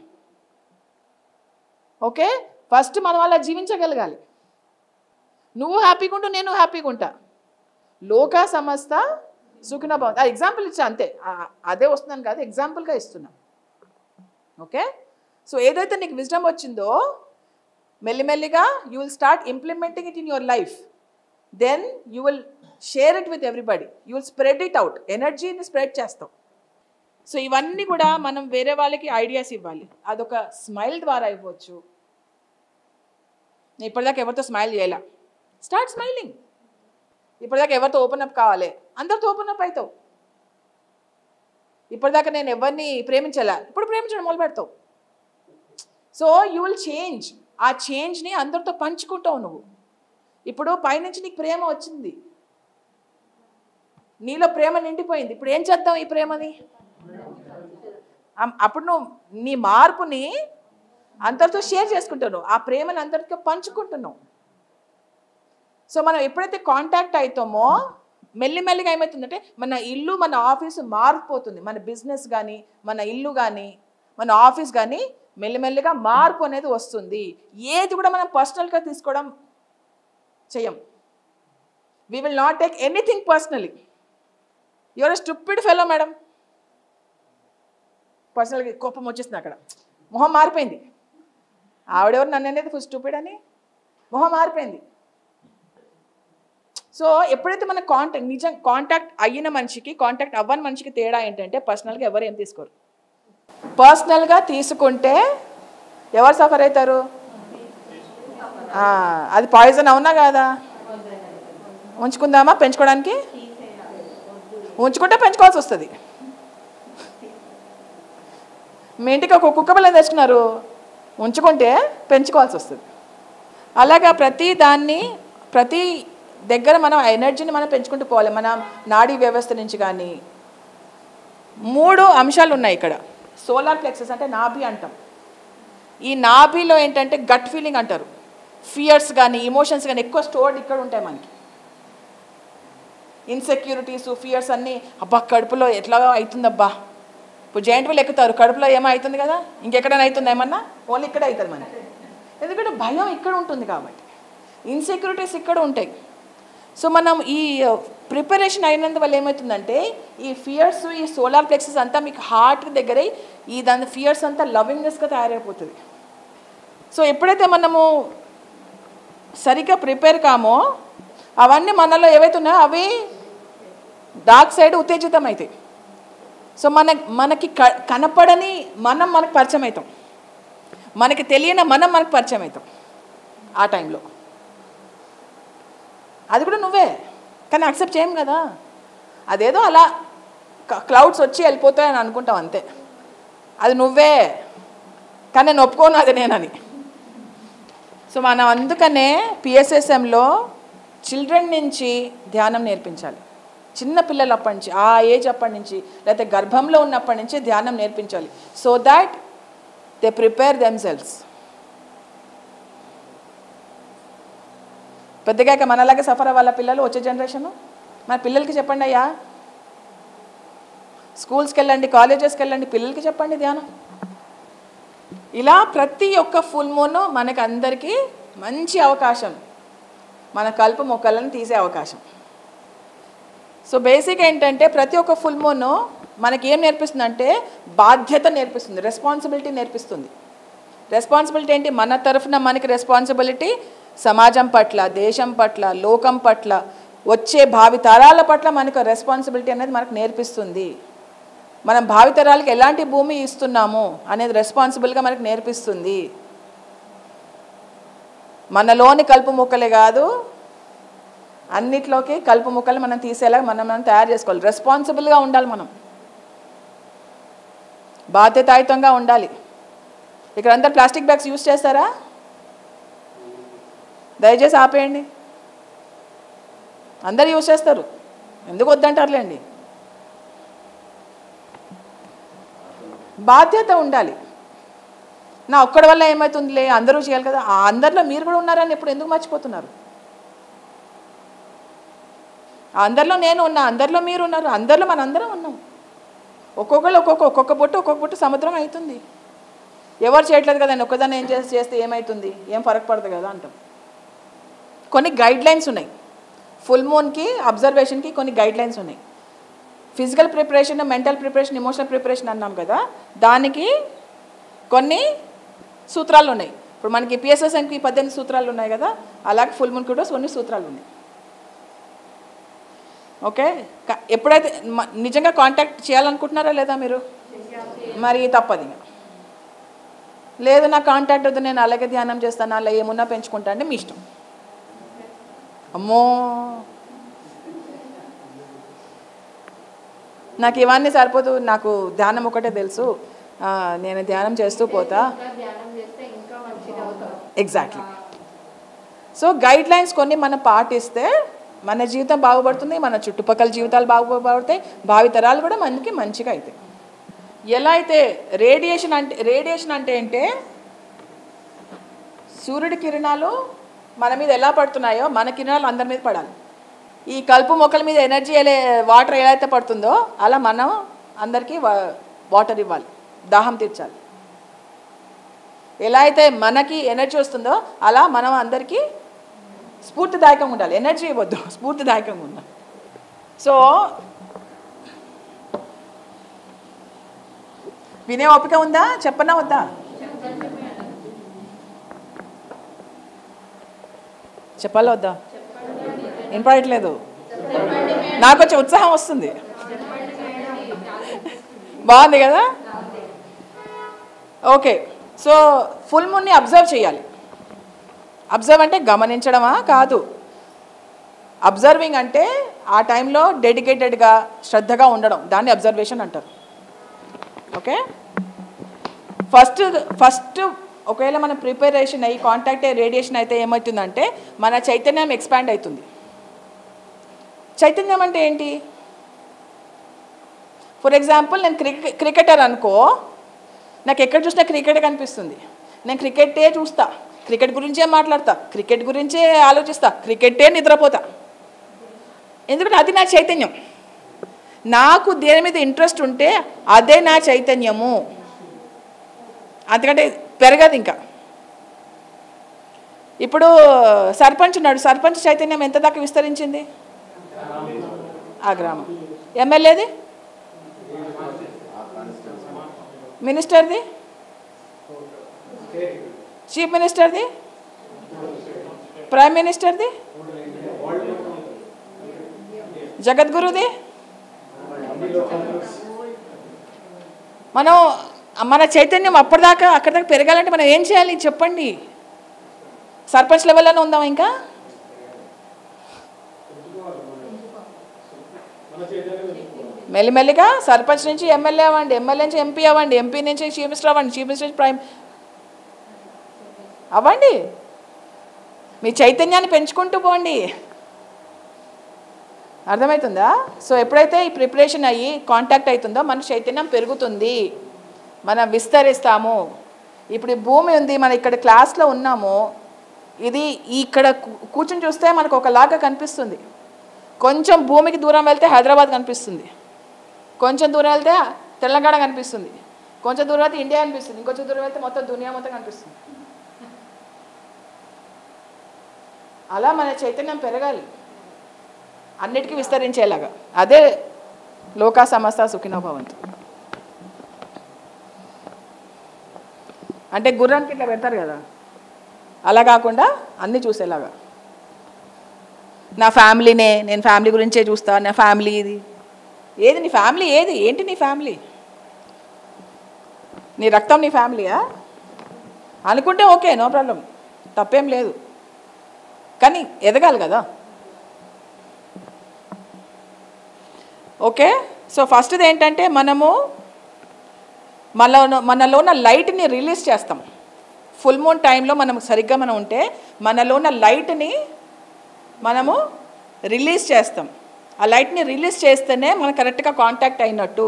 ఓకే ఫస్ట్ మనం అలా జీవించగలగాలి నువ్వు హ్యాపీగా ఉంటూ నేను హ్యాపీగా ఉంటా లోకా సమస్త సుఖినో భవంతు ఎగ్జాంపుల్ ఇచ్చా అంతే అదే వస్తున్నాను కాదు ఎగ్జాంపుల్గా ఇస్తున్నా ఓకే సో ఏదైతే నీకు విజ్డమ్ వచ్చిందో మెల్లిమెల్లిగా you will start implementing it in your life then you will share it with everybody you will spread it out ఎనర్జీని స్ప్రెడ్ చేస్తాం సో ఇవన్నీ కూడా మనం వేరే వాళ్ళకి ఐడియాస్ ఇవ్వాలి అదొక స్మైల్ ద్వారా ఇవ్వచ్చు ఇప్పటిదాకా ఎవరితో స్మైల్ చేయాల స్టార్ట్ స్మైలింగ్ ఇప్పటిదాకా ఎవరితో ఓపెన్ అప్ కావాలి అందరితో ఓపెన్ అప్ అవుతావు ఇప్పటిదాకా నేను ఎవరిని ప్రేమించాలా ఇప్పుడు ప్రేమించడం మొదలు పెడతావు సో యూ విల్ చేంజ్ ఆ చేంజ్ని అందరితో పంచుకుంటావు నువ్వు. ఇప్పుడు పైనుంచి నీకు ప్రేమ వచ్చింది, నీలో ప్రేమ నిండిపోయింది. ఇప్పుడు ఏం చేద్దాం ఈ ప్రేమని? అప్పుడు నువ్వు నీ మార్పుని అందరితో షేర్ చేసుకుంటున్నావు, ఆ ప్రేమను అందరితో పంచుకుంటున్నావు. సో మనం ఎప్పుడైతే కాంటాక్ట్ అవుతామో మెల్లిమెల్లిగా ఏమవుతుందంటే మన ఇల్లు మన ఆఫీసు మారిపోతుంది. మన బిజినెస్ కానీ మన ఇల్లు కానీ మన ఆఫీస్ కానీ మెల్లిమెల్లిగా మార్పు అనేది వస్తుంది. ఏది కూడా మనం పర్సనల్గా తీసుకోవడం చెయ్యం. We will not take anything personally. Your a stupid fellow madam. పర్సనల్గా కోపం వచ్చేస్తుంది, అక్కడ మొహం మారిపోయింది. ఆవిడెవరు నన్ను అనేది ఫుల్ స్టూపిడ్ అని మొహం మారిపోయింది. సో ఎప్పుడైతే మన కాంటాక్ట్ అయిన మనిషికి కాంటాక్ట్ అవ్వని మనిషికి తేడా ఏంటంటే పర్సనల్గా ఎవరు ఏం తీసుకోరు. పర్సనల్గా తీసుకుంటే ఎవరు సఫర్ అవుతారు? అది పాయిజన్ అవునా కాదా? ఉంచుకుందామా పెంచుకోవడానికి? ఉంచుకుంటే పెంచుకోవాల్సి వస్తుంది. మీ ఇంటికి ఒక కుక్క పిల్లని తెచ్చుకున్నారు, ఉంచుకుంటే పెంచుకోవాల్సి వస్తుంది. అలాగా ప్రతి దగ్గర మనం ఎనర్జీని మనం పెంచుకుంటూ పోవాలి. మన నాడీ వ్యవస్థ నుంచి కానీ 3 అంశాలు ఉన్నాయి ఇక్కడ. సోలార్ ప్లెక్సస్ అంటే నాభి అంటాం. ఈ నాభిలో ఏంటంటే గట్ ఫీలింగ్ అంటారు. ఫియర్స్ కానీ ఇమోషన్స్ కానీ ఎక్కువ స్టోర్డ్ ఇక్కడ ఉంటాయి మనకి. ఇన్సెక్యూరిటీస్ ఫియర్స్ అన్నీ అబ్బా కడుపులో ఎట్లా అవుతుందబ్బా. ఇప్పుడు జాయింట్ వీల్ ఎక్కుతారు, కడుపులో ఏమో అవుతుంది కదా, ఇంకెక్కడైనా అవుతుంది ఏమన్నా? ఓన్లీ ఇక్కడ అవుతుంది మనకి. ఎందుకంటే భయం ఇక్కడ ఉంటుంది కాబట్టి, ఇన్సెక్యూరిటీస్ ఇక్కడ ఉంటాయి. సో మనం ఈ ప్రిపరేషన్ అయినందువల్ల ఏమవుతుందంటే ఈ ఫియర్స్ ఈ సోలార్ ప్లెక్సెస్ అంతా మీకు హార్ట్ దగ్గర దాని ఫియర్స్ అంతా లవింగ్నెస్గా తయారైపోతుంది. సో ఎప్పుడైతే మనము సరిగ్గా ప్రిపేర్ కామో అవన్నీ మనలో ఏవైతే ఉన్నాయో అవి డార్క్ సైడ్ ఉత్తేజితం అవుతాయి. సో మనకి కనపడని మనకు పరిచయం అవుతాం, మనకి తెలియని మనకు పరిచయం అవుతాం ఆ టైంలో. అది కూడా నువ్వే, కానీ యాక్సెప్ట్ చేయం కదా. అదేదో అలా క్లౌడ్స్ వచ్చి వెళ్ళిపోతాయని అనుకుంటాం అంతే. అది నువ్వే, కానీ నేను ఒప్పుకోను అది నేనని. సో మనం అందుకనే పిఎస్ఎస్ఎంలో చిల్డ్రన్ నుంచి ధ్యానం నేర్పించాలి. చిన్న పిల్లలు అప్పటి నుంచి, ఆ ఏజ్ అప్పటి నుంచి, లేకపోతే గర్భంలో ఉన్నప్పటి నుంచి ధ్యానం నేర్పించాలి. So that they prepare themselves. పెద్దగా మనలాగే సఫర్ అవ్వాల పిల్లలు వచ్చే జనరేషను. మన పిల్లలకి చెప్పండి అయ్యా, స్కూల్స్కి వెళ్ళండి, కాలేజెస్కి వెళ్ళండి, పిల్లలకి చెప్పండి ధ్యానం. ఇలా ప్రతి ఒక్క ఫుల్ మూన్ మనకు అందరికీ మంచి అవకాశం, మన కలుపు మొక్కలను తీసే అవకాశం. సో బేసిక్ ఏంటంటే ప్రతి ఒక్క ఫుల్ మూన్ మనకి ఏం నేర్పిస్తుంది అంటే బాధ్యత నేర్పిస్తుంది, రెస్పాన్సిబిలిటీ నేర్పిస్తుంది. రెస్పాన్సిబిలిటీ ఏంటి? మన తరఫున మనకి రెస్పాన్సిబిలిటీ సమాజం పట్ల, దేశం పట్ల, లోకం పట్ల, వచ్చే భావితరాల పట్ల మనకు రెస్పాన్సిబిలిటీ అనేది మనకు నేర్పిస్తుంది. మనం భావితరాలకు ఎలాంటి భూమి ఇస్తున్నాము అనేది రెస్పాన్సిబుల్గా మనకు నేర్పిస్తుంది. మనలోని కలుపు మొక్కలే కాదు, అన్నిట్లోకి కలుపు మొక్కలు మనం తీసేలాగా మనం తయారు చేసుకోవాలి. రెస్పాన్సిబుల్గా ఉండాలి, మనం బాధ్యతాయుతంగా ఉండాలి. ఇక్కడ అందరు ప్లాస్టిక్ బ్యాగ్స్ యూజ్ చేస్తారా? దయచేసి ఆపేయండి. అందరు యూజ్ చేస్తారు, ఎందుకు వద్దంటారులేండి. బాధ్యత ఉండాలి. నా ఒక్కడి వల్ల ఏమవుతుందిలే, అందరూ చేయాలి కదా. ఆ అందరిలో మీరు కూడా ఉన్నారని ఇప్పుడు ఎందుకు మర్చిపోతున్నారు? అందరిలో నేను ఉన్నా, అందరిలో మీరు ఉన్నారు, అందరిలో మనందరం ఉన్నాం. ఒక్కొక్క బొట్టు సముద్రం అవుతుంది. ఎవరు చేయట్లేదు కదా, నేను ఒక్కదాన్ని ఏం చేస్తే ఏమవుతుంది, ఏం ఫరక్ పడదు కదా అంటాం. కొన్ని గైడ్ లైన్స్ ఉన్నాయి. ఫుల్ మూన్కి అబ్జర్వేషన్కి కొన్ని గైడ్ లైన్స్ ఉన్నాయి. Physical preparation, mental preparation, emotional preparation అన్నాం కదా, దానికి కొన్ని సూత్రాలు ఉన్నాయి. ఇప్పుడు మనకి పిఎస్ఎస్ఎంకి 18 సూత్రాలు ఉన్నాయి కదా, అలాగే ఫుల్ మూన్కి కూడా కొన్ని సూత్రాలు ఉన్నాయి. ఓకే, ఎప్పుడైతే నిజంగా కాంటాక్ట్ చేయాలనుకుంటున్నారా లేదా మీరు? మరి తప్పది. లేదు నా కాంటాక్ట్ వద్దు, నేను అలాగే ధ్యానం చేస్తాను, అలా ఏమున్నా పెంచుకుంటా అంటే మీ ఇష్టం. అమ్మో నాకు ఇవన్నీ సరిపోదు, నాకు ధ్యానం ఒకటే తెలుసు, నేను ధ్యానం చేస్తూ పోతా. ధ్యానం చేస్తే ఇంకా మంచిగా అవుతాం. ఎగ్జాక్ట్లీ. సో గైడ్ లైన్స్ కొన్ని మనం పాటిస్తే మన జీవితం బాగుపడుతుంది, మన చుట్టుపక్కల జీవితాలు బాగుపడతాయి, భావితరాలు కూడా మనకి మంచిగా అవుతాయి. ఎలా అయితే రేడియేషన్ అంటే ఏంటే సూర్యుడి కిరణాలు మన మీద ఎలా పడుతున్నాయో మన కిరణాలు అందరి మీద పడాలి. ఈ కలుపు మొక్కల మీద ఎనర్జీ వాటర్ ఎలా అయితే పడుతుందో అలా మనం అందరికీ వాటర్ ఇవ్వాలి, దాహం తీర్చాలి. ఎలా అయితే మనకి ఎనర్జీ వస్తుందో అలా మనం అందరికీ స్ఫూర్తిదాయకంగా ఉండాలి. ఎనర్జీ ఇవ్వద్దు, స్ఫూర్తిదాయకంగా ఉండాలి. సో వినే ఓపిక ఉందా? చెప్పనా వద్దా? చెప్పాలా వద్దా? వినపడట్లేదు. నాకు కొంచెం ఉత్సాహం వస్తుంది. బాగుంది కదా? ఓకే. సో ఫుల్ మూన్ని అబ్జర్వ్ చేయాలి. అబ్జర్వ్ అంటే గమనించడమా? కాదు. అబ్జర్వింగ్ అంటే ఆ టైంలో డెడికేటెడ్గా శ్రద్ధగా ఉండడం, దాన్ని అబ్జర్వేషన్ అంటారు. ఓకే. ఫస్ట్ ఒకవేళ మనం ప్రిపరేషన్ అయ్యి కాంటాక్ట్ అయ్యి రేడియేషన్ అయితే ఏమవుతుందంటే మన చైతన్యం ఎక్స్పాండ్ అవుతుంది. చైతన్యం అంటే ఏంటి? ఫర్ ఎగ్జాంపుల్ నేను క్రికెటర్ అనుకో, నాకు ఎక్కడ చూసినా క్రికెట్ కనిపిస్తుంది. నేను క్రికెటే చూస్తా, క్రికెట్ గురించే మాట్లాడతా, క్రికెట్ గురించే ఆలోచిస్తా, క్రికెటే నిద్రపోతా. ఎందుకంటే అది నా చైతన్యం. నాకు దేని మీద ఇంట్రెస్ట్ ఉంటే అదే నా చైతన్యము. అందుకంటే పెరగదు. ఇంకా ఇప్పుడు సర్పంచ్ ఉన్నాడు, సర్పంచ్ చైతన్యం ఎంత దాకా విస్తరించింది? ఆ గ్రామం. ఎమ్మెల్యేది, మినిస్టర్ది, చీఫ్ మినిస్టర్ది, ప్రైమ్ మినిస్టర్ది, జగద్గురుది. మనం మన చైతన్యం అప్పటిదాకా అక్కడి దాకా పెరగాలంటే మనం ఏం చేయాలి చెప్పండి? సర్పంచ్ లెవెల్లోనే ఉందాం. ఇంకా మెల్లిమెల్లిగా సర్పంచ్ నుంచి ఎమ్మెల్యే అవ్వండి, ఎమ్మెల్యే నుంచి ఎంపీ అవ్వండి, ఎంపీ నుంచి చీఫ్ మినిస్టర్ అవ్వండి, చీఫ్ మినిస్టర్ నుంచి ప్రైమ్ అవ్వండి. మీ చైతన్యాన్ని పెంచుకుంటూ పోండి. అర్థమవుతుందా? సో ఎప్పుడైతే ఈ ప్రిపరేషన్ అయ్యి కాంటాక్ట్ అవుతుందో మన చైతన్యం పెరుగుతుంది, మనం విస్తరిస్తాము. ఇప్పుడు ఈ భూమి ఉంది, మనం ఇక్కడ క్లాస్లో ఉన్నాము, ఇది ఇక్కడ కూర్చొని చూస్తే మనకు ఒకలాగా కనిపిస్తుంది. కొంచెం భూమికి దూరం వెళ్తే హైదరాబాద్ కనిపిస్తుంది, కొంచెం దూరం వెళ్తే తెలంగాణ కనిపిస్తుంది, కొంచెం దూరం వెళ్తే ఇండియా కనిపిస్తుంది, ఇంకొంచెం దూరం వెళ్తే మొత్తం దునియా మొత్తం కనిపిస్తుంది. అలా మన చైతన్యం పెరగాలి, అన్నిటికీ విస్తరించేలాగా. అదే లోకా సమస్త సుఖినో భవంతు. అంటే గుర్రానికి ఇట్లా పెడతారు కదా, అలా కాకుండా అన్నీ చూసేలాగా. నా ఫ్యామిలీనే, నేను ఫ్యామిలీ గురించే చూస్తా, నా ఫ్యామిలీ ఇది. ఏది నీ ఫ్యామిలీ? ఏది ఏంటి నీ ఫ్యామిలీ? నీ రక్తం నీ ఫ్యామిలీయా అనుకుంటే ఓకే, నో ప్రాబ్లం, తప్పేం లేదు. కానీ ఎదగాలి కదా. ఓకే. సో ఫస్ట్ది ఏంటంటే మనము మనలో ఉన్న లైట్ని రిలీజ్ చేస్తాం. ఫుల్ మూన్ టైంలో మనం సరిగ్గా మనం ఉంటే మనలో ఉన్న లైట్ని మనము రిలీజ్ చేస్తాం. ఆ లైట్ని రిలీజ్ చేస్తేనే మనం కరెక్ట్గా కాంటాక్ట్ అయినట్టు.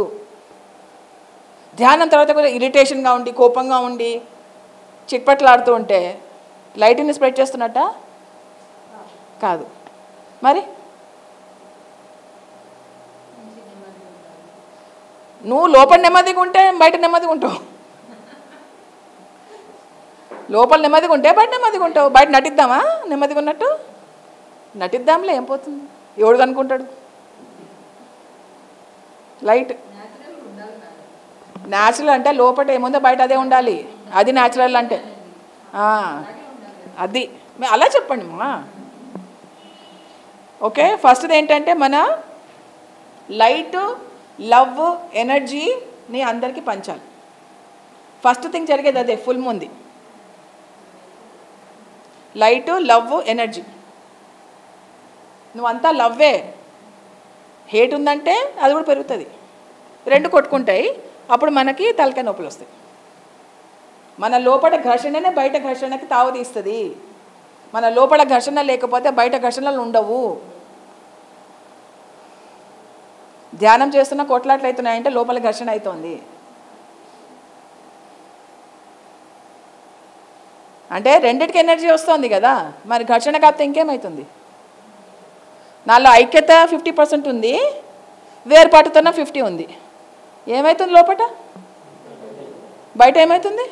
ధ్యానం తర్వాత కూడా ఇరిటేషన్గా ఉండి, కోపంగా ఉండి, చిట్పట్లాడుతూ ఉంటే లైట్ని స్ప్రెడ్ చేస్తున్నట్ట కాదు. మరి నువ్వు లోపల నెమ్మదిగా ఉంటే బయట నెమ్మదిగా ఉంటావు, లోపల నెమ్మదిగా ఉంటే బయట నెమ్మదిగా ఉంటావు. బయట నటిద్దామా నెమ్మదిగా ఉన్నట్టు? నటిద్దాంలే, ఏం పోతుంది, ఎవడు కనుక్కుంటాడు? లైట్ న్యాచురల్ అంటే లోపల ఏముందో బయట అదే ఉండాలి, అది న్యాచురల్ అంటే. అది అలా చెప్పండి మా. ఓకే. ఫస్ట్ది ఏంటంటే మన లైట్, లవ్, ఎనర్జీని అందరికీ పంచాలి. ఫస్ట్ థింగ్ జరిగేది అదే ఫుల్ మూన్ది. Light, love, energy. నువ్వంతా లవ్వే, హేట్ ఉందంటే అది కూడా పెరుగుతుంది, రెండు కొట్టుకుంటాయి. అప్పుడు మనకి తలకాయ నొప్పులు వస్తాయి. మన లోపల ఘర్షణనే బయట ఘర్షణకి తావుతీస్తుంది. మన లోపల ఘర్షణ లేకపోతే బయట ఘర్షణలు ఉండవు. ధ్యానం చేస్తున్న కొట్లాట్లు అవుతున్నాయంటే లోపల ఘర్షణ అవుతుంది. అంటే రెండిటికి ఎనర్జీ వస్తుంది కదా, మరి ఘర్షణ కాకపోతే ఇంకేమవుతుంది? నాలో ఐక్యత 50% ఉంది, వేరుపాటుతోన 50 ఉంది. ఏమవుతుంది లోపల? బయట ఏమవుతుంది?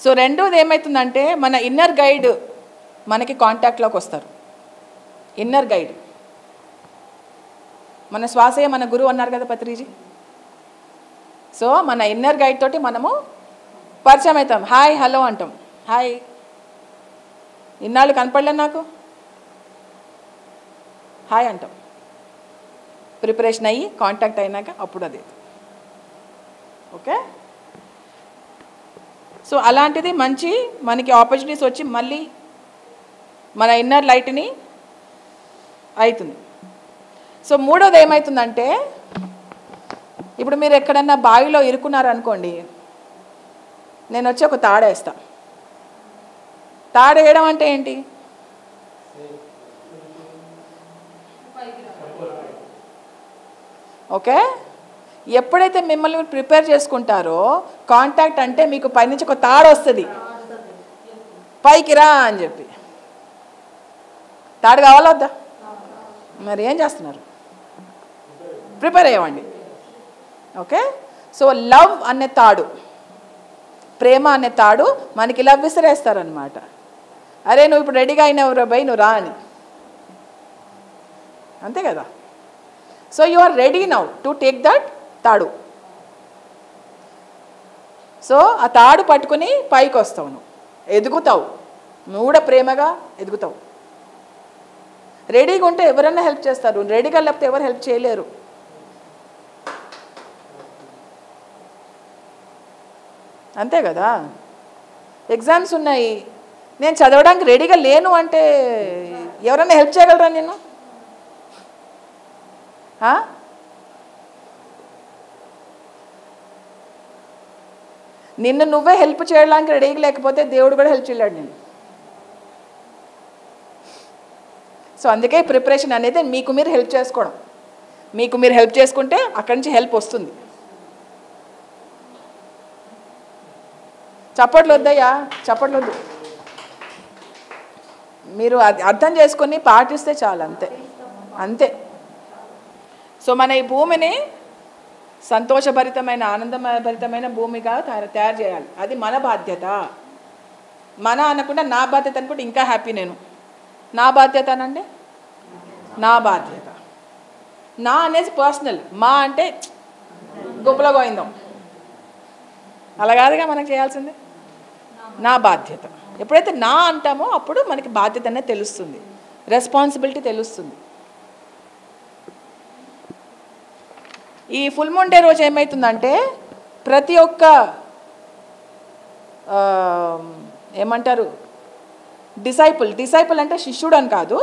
సో రెండోది ఏమవుతుందంటే మన ఇన్నర్ గైడ్ మనకి కాంటాక్ట్లోకి వస్తారు. ఇన్నర్ గైడ్ మన శ్వాసే మన గురువు అన్నారు కదా పత్రిజీ. సో మన ఇన్నర్ గైడ్ తోటి మనము పరిచయం అవుతాం. హాయ్ హలో అంటాం. హాయ్, ఇన్నాళ్ళు కనపడలేదు నాకు, హాయ్ అంటాం. ప్రిపరేషన్ అయ్యి కాంటాక్ట్ అయినాక అప్పుడు అది. ఓకే, సో అలాంటిది మంచి మనకి ఆపర్చునిటీస్ వచ్చి మళ్ళీ మన ఇన్నర్ లైట్ని అవుతుంది. సో మూడోది ఏమవుతుందంటే, ఇప్పుడు మీరు ఎక్కడన్నా బావిలో ఇరుక్కున్నారనుకోండి, నేను వచ్చి ఒక తాడేస్తా. తాడేయడం అంటే ఏంటి? ఓకే, ఎప్పుడైతే మిమ్మల్ని మీరు ప్రిపేర్ చేసుకుంటారో, కాంటాక్ట్ అంటే మీకు పైనుంచి ఒక తాడు వస్తుంది, పైకి రా అని చెప్పి. తాడు కావాలా వద్దా? మరి ఏం చేస్తున్నారు? ప్రిపేర్ అయ్యండి. ఓకే, సో లవ్ అనే తాడు, ప్రేమ అనే తాడు మనకి ఇలా విసిరేస్తారనమాట. అరే నువ్వు ఇప్పుడు రెడీగా అయినావు రా బై, నువ్వు రా అని. అంతే కదా. So you are ready now to take that తాడు. సో ఆ తాడు పట్టుకుని పైకి వస్తావు, నువ్వు ఎదుగుతావు, నువ్వు కూడా ప్రేమగా ఎదుగుతావు. రెడీగా ఉంటే ఎవరైనా హెల్ప్ చేస్తారు, రెడీగా లేకపోతే ఎవరు హెల్ప్ చేయలేరు. అంతే కదా. ఎగ్జామ్స్ ఉన్నాయి, నేను చదవడానికి రెడీగా లేను అంటే ఎవరైనా హెల్ప్ చేయగలరా? నేను నిన్ను నువ్వే హెల్ప్ చేయడానికి రెడీగా లేకపోతే దేవుడు కూడా హెల్ప్ చేయలేడు నేను. సో అందుకే ప్రిపరేషన్ అనేది మీకు మీరు హెల్ప్ చేసుకోవడం. మీకు మీరు హెల్ప్ చేసుకుంటే అక్కడి నుంచి హెల్ప్ వస్తుంది. చప్పట్లు వద్దయ్యా, చప్పట్లు వద్దు. మీరు అది అర్థం చేసుకొని పాటిస్తే చాలు, అంతే అంతే. సో మన ఈ భూమిని సంతోషభరితమైన ఆనందభరితమైన భూమిగా తయారు చేయాలి. అది మన బాధ్యత. మన అనకుండా నా బాధ్యత అనుకుంటే ఇంకా హ్యాపీ నేను. నా బాధ్యత అనండి, నా బాధ్యత. నా అనేది పర్సనల్, మా అంటే గొప్పలో గోయిందాం అలా కాదుగా మనకు చేయాల్సింది. నా బాధ్యత. ఎప్పుడైతే నా అంటామో అప్పుడు మనకి బాధ్యత అనేది తెలుస్తుంది, రెస్పాన్సిబిలిటీ తెలుస్తుంది. ఈ ఫుల్ మూన్ డే రోజు ఏమవుతుందంటే ప్రతి ఒక్క ఏమంటారు డిసైపుల్ అంటే శిష్యుడు అని కాదు,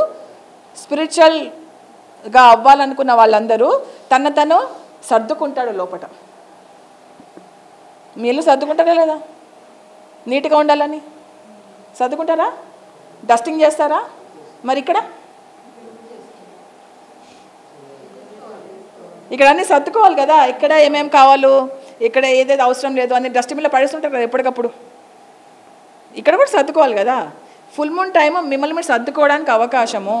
స్పిరిచువల్గా అవ్వాలనుకున్న వాళ్ళందరూ తను సర్దుకుంటాడు లోపల. మీ ఇల్లు సర్దుకుంటారా లేదా? నీట్గా ఉండాలని సర్దుకుంటారా? డస్టింగ్ చేస్తారా? మరి ఇక్కడ అన్నీ సర్దుకోవాలి కదా. ఇక్కడ ఏమేమి కావాలో, ఇక్కడ ఏదేది అవసరం లేదు అని డస్ట్బిన్లో పడేస్తుంటారు కదా ఎప్పటికప్పుడు. ఇక్కడ కూడా సర్దుకోవాలి కదా. ఫుల్ మూన్ టైం మిమ్మల్ని మీరు సర్దుకోవడానికి అవకాశము,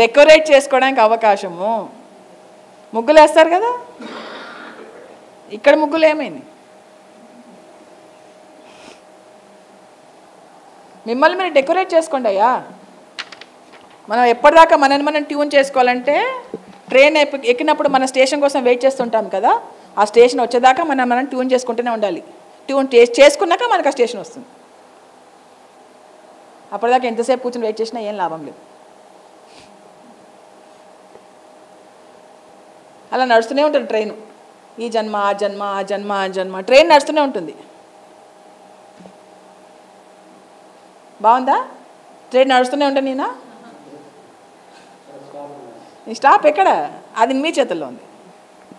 డెకరేట్ చేసుకోవడానికి అవకాశము. ముగ్గులు వేస్తారు కదా, ఇక్కడ ముగ్గులు ఏమైంది? మిమ్మల్ని మీరు డెకరేట్ చేసుకోండి అయ్యా. మనం ఎప్పటిదాకా మనని మనం ట్యూన్ చేసుకోవాలంటే ట్రైన్ ఎక్కినప్పుడు మన స్టేషన్ కోసం వెయిట్ చేస్తుంటాం కదా, ఆ స్టేషన్ వచ్చేదాకా మనం ట్యూన్ చేసుకుంటూనే ఉండాలి. ట్యూన్ చేసుకున్నాక మనకు ఆ స్టేషన్ వస్తుంది. అప్పటిదాకా ఎంతసేపు కూర్చొని వెయిట్ చేసినా ఏం లాభం లేదు. అలా నడుస్తూనే ఉంటుంది ట్రైన్. ఈ జన్మ ఆ జన్మ, ఆ జన్మ ఆ జన్మ, ట్రైన్ నడుస్తూనే ఉంటుంది. బాగుందా? ట్రైన్ నడుస్తూనే ఉంటా నేనా? నీ స్టాప్ ఎక్కడ? అది మీ చేతుల్లో ఉంది.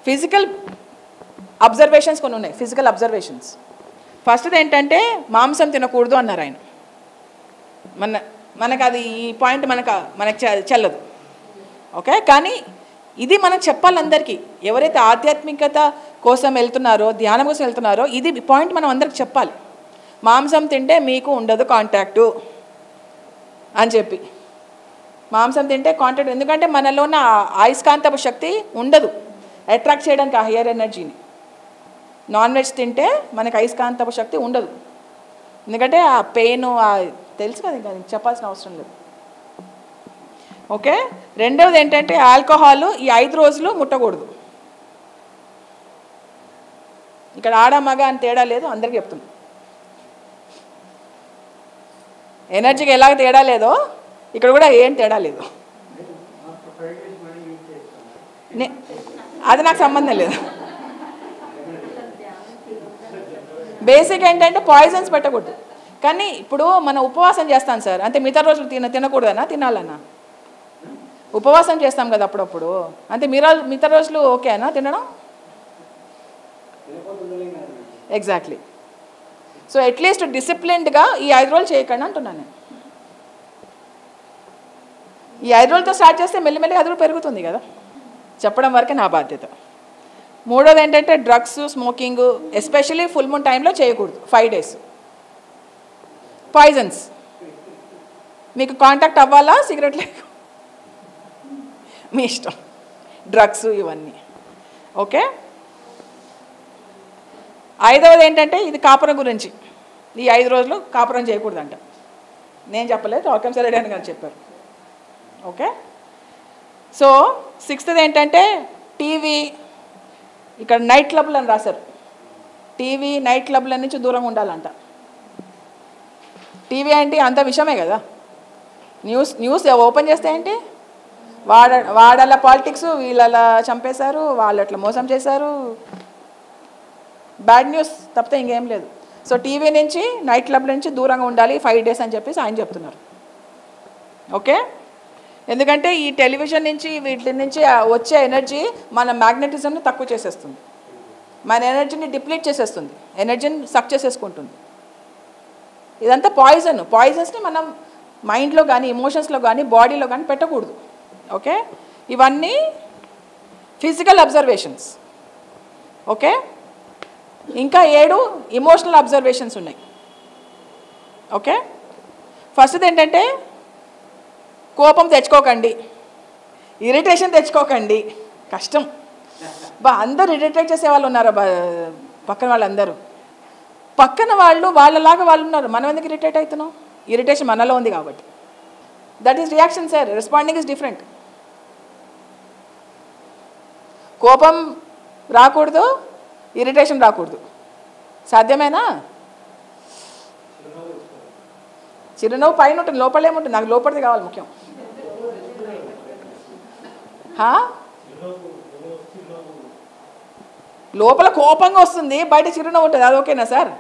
ఫిజికల్ అబ్జర్వేషన్స్ కొన్ని ఉన్నాయి, ఫిజికల్ అబ్జర్వేషన్స్. ఫస్ట్ది ఏంటంటే మాంసం తినకూడదు అన్నారు ఆయన. మనకు అది ఈ పాయింట్ మనకు చెల్లదు. ఓకే, కానీ ఇది మనకు చెప్పాలి అందరికీ. ఎవరైతే ఆధ్యాత్మికత కోసం వెళ్తున్నారో, ధ్యానం కోసం వెళ్తున్నారో, ఇది పాయింట్ మనం అందరికి చెప్పాలి. మాంసం తింటే మీకు ఉండదు కాంటాక్టు అని చెప్పి. మాంసం తింటే కాంటాక్ట్, ఎందుకంటే మనలో ఉన్న అయస్కాంతపు శక్తి ఉండదు అట్రాక్ట్ చేయడానికి ఆ హయ్యర్ ఎనర్జీని. నాన్ వెజ్ తింటే మనకి అయస్కాంతపు శక్తి ఉండదు, ఎందుకంటే ఆ పెయిన్ తెలుసు కదా, ఇంకా చెప్పాల్సిన అవసరం లేదు. ఓకే, రెండవది ఏంటంటే ఆల్కహాల్ ఈ 5 రోజులు ముట్టకూడదు. ఇక్కడ ఆడ మగ అని తేడా లేదు, అందరికీ చెప్తున్నాం. ఎనర్జీకి ఎలాగ తేడా లేదో ఇక్కడ కూడా ఏం తేడా లేదు. అది నాకు సంబంధం లేదు. బేసిక్ ఏంటంటే పాయిజన్స్ పెట్టకూడదు. కానీ ఇప్పుడు మనం ఉపవాసం చేస్తాం సార్, అంటే మిగతా రోజులు తినకూడదనా తినాలన్నా? ఉపవాసం చేస్తాం కదా అప్పుడప్పుడు, అంటే మిగతా రోజులు ఓకేనా తినడం? ఎగ్జాక్ట్లీ. సో అట్లీస్ట్ డిసిప్లిన్డ్గా ఈ 5 రోజులు చేయకండి అంటున్నాను నేను. ఈ 5 రోజులతో స్టార్ట్ చేస్తే మెల్లిమెల్లిగా అది కూడా పెరుగుతుంది కదా. చెప్పడం వరకే నా బాధ్యత. మూడోది ఏంటంటే drugs, smoking, especially full moon టైంలో చేయకూడదు. 5 days. పాయిజన్స్, మీకు కాంటాక్ట్ అవ్వాలా సిగరెట్ లేక మీ ఇష్టం, డ్రగ్స్ ఇవన్నీ. ఓకే, ఐదవది ఏంటంటే ఇది కాపురం గురించి. ఈ 5 రోజులు కాపురం చేయకూడదంట. నేను చెప్పలేదు, డాక్టర్ రెడ్డి అని గారు చెప్పారు. ఓకే, సో 6th ఏంటంటే టీవీ, ఇక్కడ నైట్ క్లబ్లు అని రాశారు. టీవీ, నైట్ క్లబ్ల నుంచి దూరంగా ఉండాలంట. టీవీ అంటే అంత విషయమే కదా. న్యూస్ ఓపెన్ చేస్తే ఏంటి, వాడల పాలిటిక్స్, వీళ్ళలా చంపేశారు, వాళ్ళు అట్లా మోసం చేశారు, బ్యాడ్ న్యూస్ తప్పితే ఇంకేం లేదు. సో టీవీ నుంచి, నైట్ క్లబ్ల నుంచి దూరంగా ఉండాలి 5 days అని చెప్పేసి ఆయన చెప్తున్నారు. ఓకే, ఎందుకంటే ఈ టెలివిజన్ నుంచి వీటి నుంచి వచ్చే ఎనర్జీ మన మ్యాగ్నెటిజంని తక్కువ చేసేస్తుంది, మన ఎనర్జీని డిప్లీట్ చేసేస్తుంది, ఎనర్జీని సక్ చేసేసుకుంటుంది. ఇదంతా పాయిజన్స్ని మనం మైండ్లో కానీ, ఎమోషన్స్లో కానీ, బాడీలో కానీ పెట్టకూడదు. ఓకే, ఇవన్నీ ఫిజికల్ అబ్జర్వేషన్స్. ఓకే, ఇంకా 7 ఎమోషనల్ అబ్జర్వేషన్స్ ఉన్నాయి. ఓకే, ఫస్ట్ది ఏంటంటే కోపం తెచ్చుకోకండి, ఇరిటేషన్ తెచ్చుకోకండి. కష్టం అందరూ ఇరిటేట్ చేసే వాళ్ళు ఉన్నారు, పక్కన వాళ్ళందరూ. పక్కన వాళ్ళలాగా వాళ్ళు ఉన్నారు, మనం ఎందుకు ఇరిటేట్ అవుతున్నాం? ఇరిటేషన్ మనలో ఉంది కాబట్టి. That is reaction sir, responding is different. కోపం రాకూడదు, ఇరిటేషన్ రాకూడదు. సాధ్యమేనా? చిరునవ్వు పైన ఉంటుంది, లోపల ఏముంటుంది? నాకు లోపలిది కావాలి ముఖ్యం. లోపల కోపంగా వస్తుంది, బయట చిరునవ్వు ఉంటుంది, అది ఓకేనా సార్?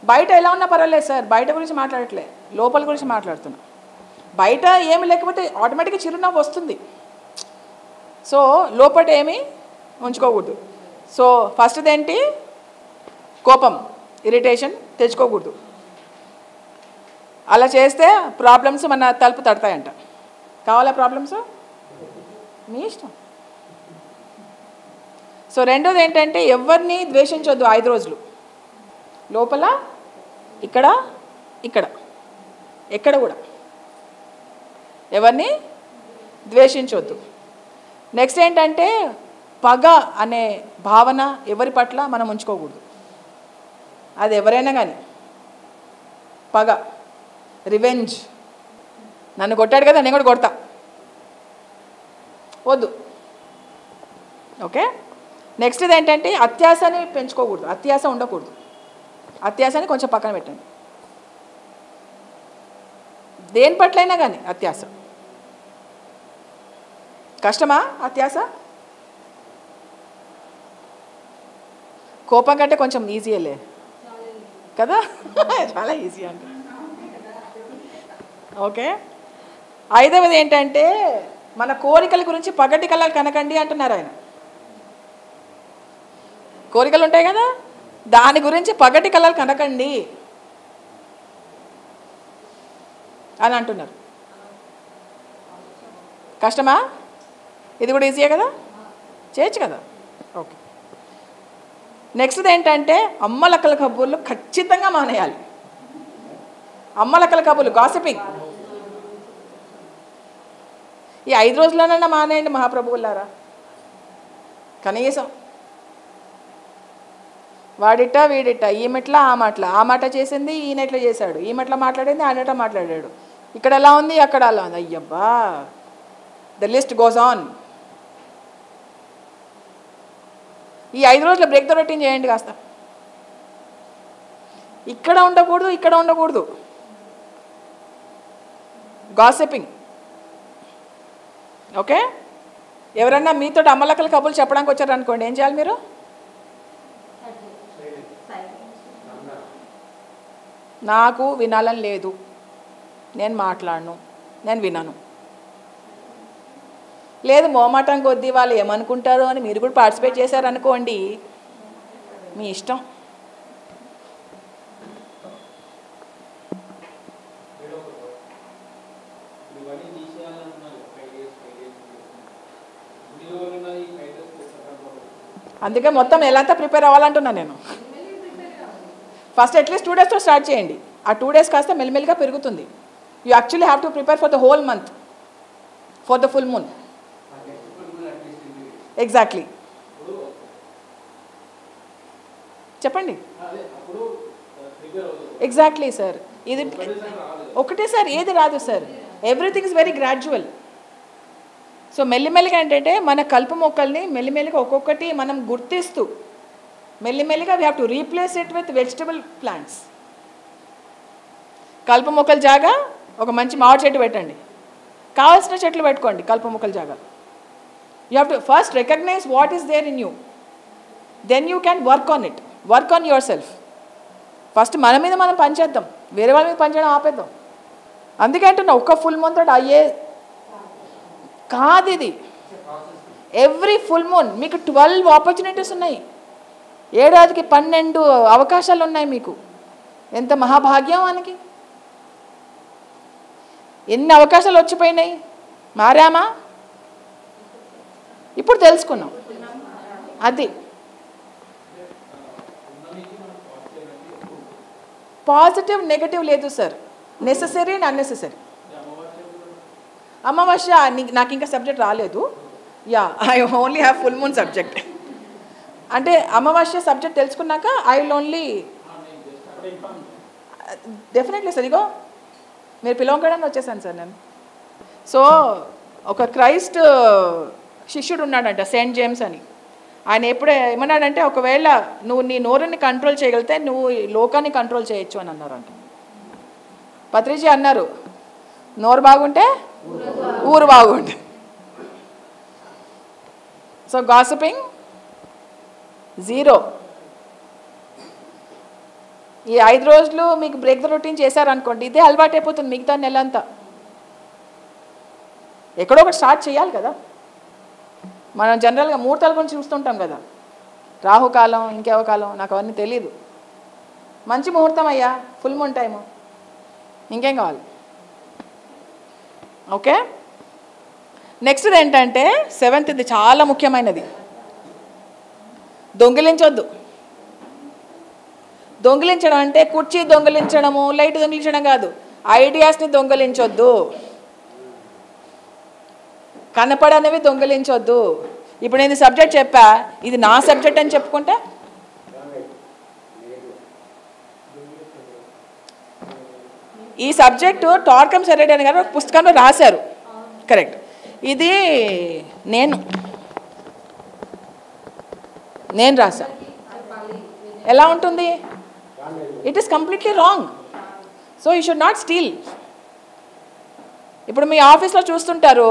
బయట ఎలా ఉన్నా పర్వాలేదు సార్, బయట గురించి మాట్లాడట్లే, లోపల గురించి మాట్లాడుతున్నా. బయట ఏమి లేకపోతే ఆటోమేటిక్గా చిరునవ్వు వస్తుంది. సో లోపల ఏమీ ఉంచుకోకూడదు. సో ఫస్ట్ది ఏంటి, కోపం, ఇరిటేషన్ తెచ్చుకోకూడదు. అలా చేస్తే ప్రాబ్లమ్స్ మన తలుపు తడతాయంట. కావాలా ప్రాబ్లమ్స్? మీ ఇష్టం. సో రెండోది ఏంటంటే ఎవరిని ద్వేషించొద్దు 5 రోజులు. లోపల, ఇక్కడ, ఎక్కడ కూడా ఎవరిని ద్వేషించొద్దు. నెక్స్ట్ ఏంటంటే పగ అనే భావన ఎవరి పట్ల మనం ఉంచుకోకూడదు. అది ఎవరైనా కానీ పగ, రివెంజ్, నన్ను కొట్టాడు కదా నేను కూడా కొడతా, వద్దు. ఓకే, నెక్స్ట్ ఏంటంటే అత్యాశని పెంచుకోకూడదు, అత్యాశ ఉండకూడదు. అత్యాశని కొంచెం పక్కన పెట్టండి. దేని పట్లైనా కానీ అత్యాశ కష్టమా? అత్యాశ కోపం కంటే కొంచెం ఈజీయలే కదా, చాలా ఈజీ అంటే. ఓకే, 5వది ఏంటంటే మన కోరికల గురించి పగటి కళలు కనకండి అంటున్నారు ఆయన. కోరికలు ఉంటాయి కదా, దాని గురించి పగటి కళలు కనకండి అని అంటున్నారు. కష్టమా? ఇది కూడా ఈజీయే కదా, చేయొచ్చు కదా. ఓకే, నెక్స్ట్ ఏంటంటే అమ్మలక్కల కబుర్లు ఖచ్చితంగా మానేయాలి. అమ్మలక్కల కబుర్లు, గాసిపింగ్ ఈ 5 రోజుల్లోనైనా మానేయండి మహాప్రభువులారా. కనీసం వాడిట వీడిట, ఈమెట్లా ఆ మాట చేసింది, ఈయన ఎట్లా చేశాడు, ఈమెట్లా మాట్లాడింది, ఆయనట మాట్లాడాడు, ఇక్కడ ఎలా ఉంది అక్కడ అలా ఉంది. అయ్యబ్బా, ద లిస్ట్ గోస్ ఆన్. ఈ 5 రోజులు బ్రేక్ ద రొటీన్ చేయండి కాస్త. ఇక్కడ ఉండకూడదు, ఇక్కడ ఉండకూడదు. గాసిపింగ్. ఓకే, ఎవరన్నా మీతో అమ్మలక్కల కబుర్లు చెప్పడానికి వచ్చారనుకోండి, ఏం చేయాలి మీరు? నాకు వినాలని లేదు, నేను మాట్లాడను, నేను వినను. లేదు మోమాటం కొద్దీ వాళ్ళు ఏమనుకుంటారో అని మీరు కూడా పార్టిసిపేట్ చేశారనుకోండి, మీ ఇష్టం. అందుకే మొత్తం ఎలాంతా ప్రిపేర్ అవ్వాలంటున్నాను నేను. ఫస్ట్ అట్లీస్ట్ 2 డేస్తో స్టార్ట్ చేయండి. ఆ 2 డేస్ కాస్త మెల్లిమెల్లిగా పెరుగుతుంది. You actually have to prepare for the whole month, for the full moon. Exactly, చెప్పండి. ఎగ్జాక్ట్లీ సార్, ఇది ఒకటే సార్, ఏది రాదు sir. Everything is very gradual. So మెల్లిమెల్లిగా ఏంటంటే మన కలుపు మొక్కల్ని మెల్లిమెల్లిగా ఒక్కొక్కటి మనం గుర్తిస్తూ మెల్లిమెల్లిగా we have to replace it with vegetable plants. కలుపు మొక్కల జాగా ఒక మంచి మామిడి చెట్టు పెట్టండి, కావాల్సిన చెట్లు పెట్టుకోండి కలుపు మొక్కల జాగా. You have to first recognize what is there in you, then you can work on it, work on yourself. First మన మీద మనం పనిచేద్దాం, వేరే వాళ్ళ మీద పనిచేయడం ఆపేద్దాం. అందుకే అంటున్నా, ఒక్క ఫుల్ మూన్ తోటి అయ్యే కాదు ఇది. ఎవ్రీ ఫుల్ మూన్ మీకు 12 ఆపర్చునిటీస్ ఉన్నాయి, ఏడాదికి 12 అవకాశాలు ఉన్నాయి మీకు. ఎంత మహాభాగ్యం మనకి. ఎన్ని అవకాశాలు వచ్చిపోయినాయి, మారామా? ఇప్పుడు తెలుసుకున్నాం. అది పాజిటివ్ నెగటివ్ లేదు సార్, నెససరీ అండ్ అన్నెసెసరీ. అమావాస్య నాకు ఇంకా సబ్జెక్ట్ రాలేదు. Yeah, I only have full moon subject. అంటే అమావాస్య సబ్జెక్ట్ తెలుసుకున్నాక I will only definitely sir. Ego మీరు పిలవకడానికి వచ్చేసాను సార్ నేను. సో ఒక క్రైస్ట్ శిష్యుడు ఉన్నాడంట, సెయింట్ జేమ్స్ అని. ఆయన ఎప్పుడే ఏమన్నాడంటే, ఒకవేళ నువ్వు నీ నోరుని కంట్రోల్ చేయగలిగితే నువ్వు లోకాన్ని కంట్రోల్ చేయొచ్చు అని అన్నారంట. పత్రిజీ అన్నారు, నోరు బాగుంటే ఊరు బాగుంటే. So gossiping 0. ఈ 5 రోజులు మీకు బ్రేక్ ద రొటీన్ చేశారనుకోండి, ఇదే అలవాటు అయిపోతుంది మిగతా నెలంతా. ఎక్కడో ఒకటి స్టార్ట్ చేయాలి కదా. మనం జనరల్గా ముహూర్తాల గురించి చూస్తుంటాం కదా, రాహుకాలం ఇంకేవో కాలం, నాకు అవన్నీ తెలీదు. మంచి ముహూర్తం అయ్యా, ఫుల్ మూన్ టైము, ఇంకేం కావాలి. ఓకే, నెక్స్ట్ ఏంటంటే 7th, ఇది చాలా ముఖ్యమైనది. దొంగిలించొద్దు. దొంగిలించడం అంటే కుర్చీ దొంగిలించడము, లైట్ దొంగిలించడం కాదు, ఐడియాస్ని దొంగిలించొద్దు, కనపడనివి దొంగిలించొద్దు. ఇప్పుడు నేను సబ్జెక్ట్ చెప్పా, ఇది నా సబ్జెక్ట్ అని చెప్పుకుంటే ఈ సబ్జెక్టు టార్కమ్ సెరెడియన్ గారు పుస్తకంలో రాశారు, కరెక్ట్. ఇది నేను రాసా. ఎలా ఉంటుంది? It is completely wrong. So you should not steel. ఇప్పుడు మీ ఆఫీస్లో చూస్తుంటారు,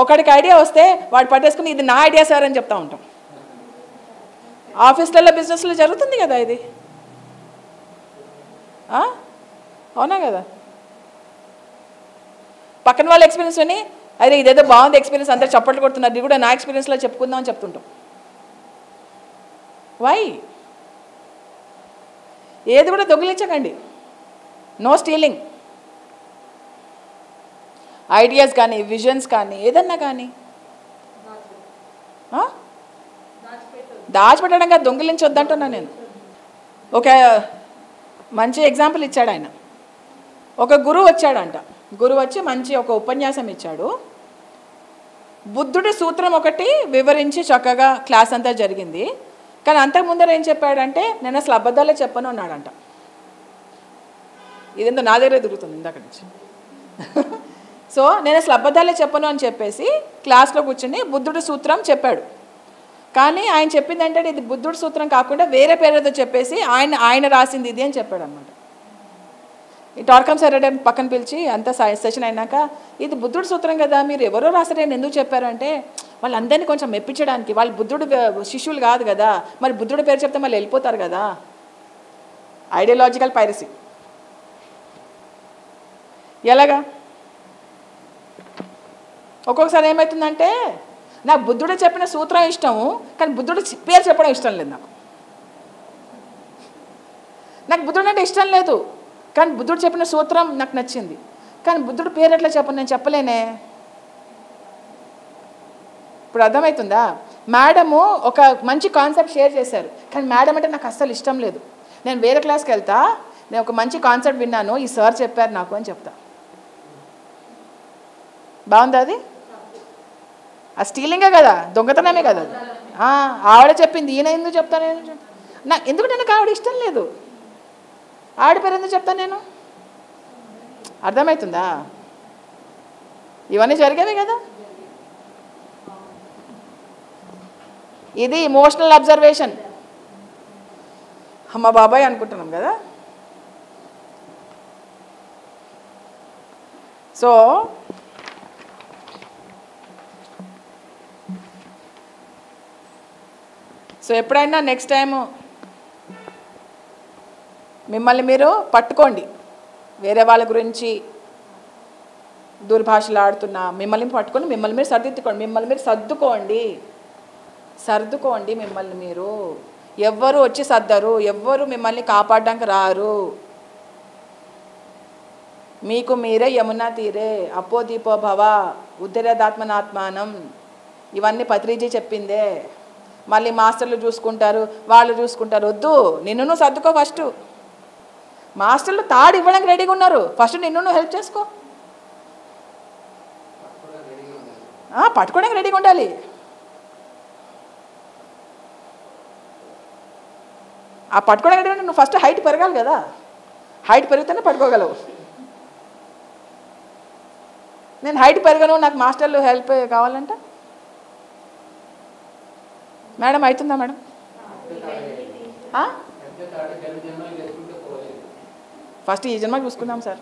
ఒకడికి ఐడియా వస్తే వాడు పట్టేసుకుని ఇది నా ఐడియా సార్ అని చెప్తా ఉంటాం. ఆఫీస్లలో బిజినెస్లో జరుగుతుంది కదా ఇది, అవునా కదా? పక్కన వాళ్ళ ఎక్స్పీరియన్స్ విని అదే ఇదేదో బాగుంది ఎక్స్పీరియన్స్, అందరూ చప్పట్లు కొడుతున్నారు, ఇది కూడా నా ఎక్స్పీరియన్స్లో చెప్పుకుందాం అని చెప్తుంటాం. వై? ఏది కూడా దొంగిలించకండి. No stealing. ఐడియాస్ కానీ, విజన్స్ కానీ, ఏదన్నా కానీ దాచిపెట్టడంగా దొంగిలించొద్దంటున్నా నేను. ఒక మంచి ఎగ్జాంపుల్ ఇచ్చాడు ఆయన. ఒక గురువు వచ్చాడంట. గురువు వచ్చి మంచి ఒక ఉపన్యాసం ఇచ్చాడు. బుద్ధుడి సూత్రం ఒకటి వివరించి చక్కగా క్లాస్ అంతా జరిగింది. కానీ అంతకుముందర ఏం చెప్పాడంటే, నేను అసలు అబద్ధాలే చెప్పను అన్నాడంట. ఇదేందో నా దగ్గరే దొరుకుతుంది ఇందాక నుంచి. సో నేను అసలు అబద్ధాలే చెప్పను అని చెప్పేసి క్లాస్లో కూర్చొని బుద్ధుడి సూత్రం చెప్పాడు. కానీ ఆయన చెప్పింది అంటే ఇది బుద్ధుడి సూత్రం కాకుండా వేరే పేరుతో చెప్పేసి ఆయన రాసింది ఇది అని చెప్పాడు అనమాట. ఈ టార్కమ్ సెరడే పక్కన పిలిచి అంతా సెషన్ అయినాక, ఇది బుద్ధుడి సూత్రం కదా, మీరు ఎవరో రాసారని ఎందుకు చెప్పారు అంటే, వాళ్ళందరినీ కొంచెం మెప్పించడానికి, వాళ్ళు బుద్ధుడు శిష్యులు కాదు కదా, మరి బుద్ధుడి పేరు చెప్తే మళ్ళీ వెళ్ళిపోతారు కదా. Ideological piracy. ఎలాగా? ఒక్కొక్కసారి ఏమవుతుందంటే, నాకు బుద్ధుడు చెప్పిన సూత్రం ఇష్టము, కానీ బుద్ధుడు పేరు చెప్పడం ఇష్టం లేదు. నాకు బుద్ధుడు అంటే ఇష్టం లేదు, కానీ బుద్ధుడు చెప్పిన సూత్రం నాకు నచ్చింది. కానీ బుద్ధుడు పేరు ఎట్లా చెప్పను, నేను చెప్పలేనే. ఇప్పుడు అర్థమవుతుందా? మేడము ఒక మంచి కాన్సెప్ట్ షేర్ చేశారు, కానీ మేడం అంటే నాకు అస్సలు ఇష్టం లేదు. నేను వేరే క్లాస్కి వెళ్తా, నేను ఒక మంచి కాన్సెప్ట్ విన్నాను, ఈ సార్ చెప్పారు నాకు అని చెప్తా. బాగుందా అది? ఆ స్టీలింగే కదా, దొంగతనమే కదా అది. ఆవిడ చెప్పింది ఈయన ఎందుకు చెప్తాను నేను? ఎందుకంటే నాకు ఆవిడ ఇష్టం లేదు, ఆవిడ పేరు ఎందుకు చెప్తాను నేను? అర్థమవుతుందా? ఇవన్నీ జరిగేవి కదా. ఇది ఇమోషనల్ అబ్జర్వేషన్. అమ్మ బాబాయ్ అనుకుంటున్నాం కదా. సో ఎప్పుడైనా నెక్స్ట్ టైము మిమ్మల్ని మీరు పట్టుకోండి. వేరే వాళ్ళ గురించి దుర్భాషలు ఆడుతున్నా మిమ్మల్ని పట్టుకొని మిమ్మల్ని మీరు సర్దిద్దుకోండి. మిమ్మల్ని మీరు సర్దుకోండి. మిమ్మల్ని మీరు ఎవ్వరు వచ్చి సర్దరు, ఎవ్వరు మిమ్మల్ని కాపాడడానికి రారు. మీకు మీరే యమునా తీరే, అప్పో దీపో భవ, ఉద్ధరేదాత్మనాత్మానం. ఇవన్నీ పత్రిజీ చెప్పిందే. మళ్ళీ మాస్టర్లు చూసుకుంటారు, వాళ్ళు చూసుకుంటారు. వద్దు, నిన్ను నువ్వు సర్దుకో. ఫస్ట్ మాస్టర్లు తాడు ఇవ్వడానికి రెడీగా ఉన్నారు, ఫస్ట్ నిన్ను నువ్వు హెల్ప్ చేసుకో. పట్టుకోవడానికి రెడీగా ఉండాలి. ఆ పట్టుకోవడానికి రెడీ ఉంటే నువ్వు ఫస్ట్ హైట్ పెరగాలి కదా. హైట్ పెరిగితేనే పట్టుకోగలవు. నేను హైట్ పెరగను, నాకు మాస్టర్లు హెల్ప్ కావాలంట. మేడం అవుతుందా మేడం? ఫస్ట్ ఈ జన్మకి చూసుకుందాం సార్.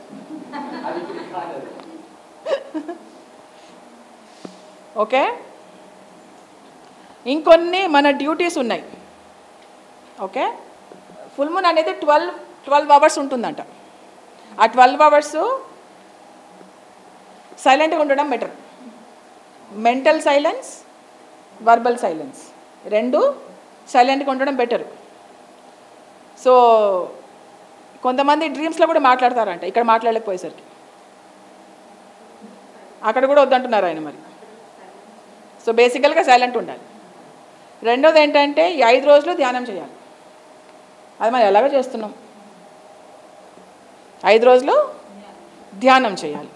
ఓకే, ఇంకొన్ని మన డ్యూటీస్ ఉన్నాయి. ఓకే, ఫుల్ మూన్ అనేది 12 అవర్స్ ఉంటుందంట. ఆ 12 అవర్స్ సైలెంట్గా ఉండడం better. Mental silence, verbal silence రెండు సైలెంట్గా ఉండడం బెటర్. సో కొంతమంది డ్రీమ్స్లో కూడా మాట్లాడతారంట, ఇక్కడ మాట్లాడలేకపోయేసరికి అక్కడ కూడా వద్దంటున్నారు ఆయన మరి. సో బేసికల్గా సైలెంట్ ఉండాలి. రెండోది ఏంటంటే ఈ 5 రోజులు ధ్యానం చేయాలి. అది మనం ఎలాగో చేస్తున్నాం. 5 రోజులు ధ్యానం చేయాలి.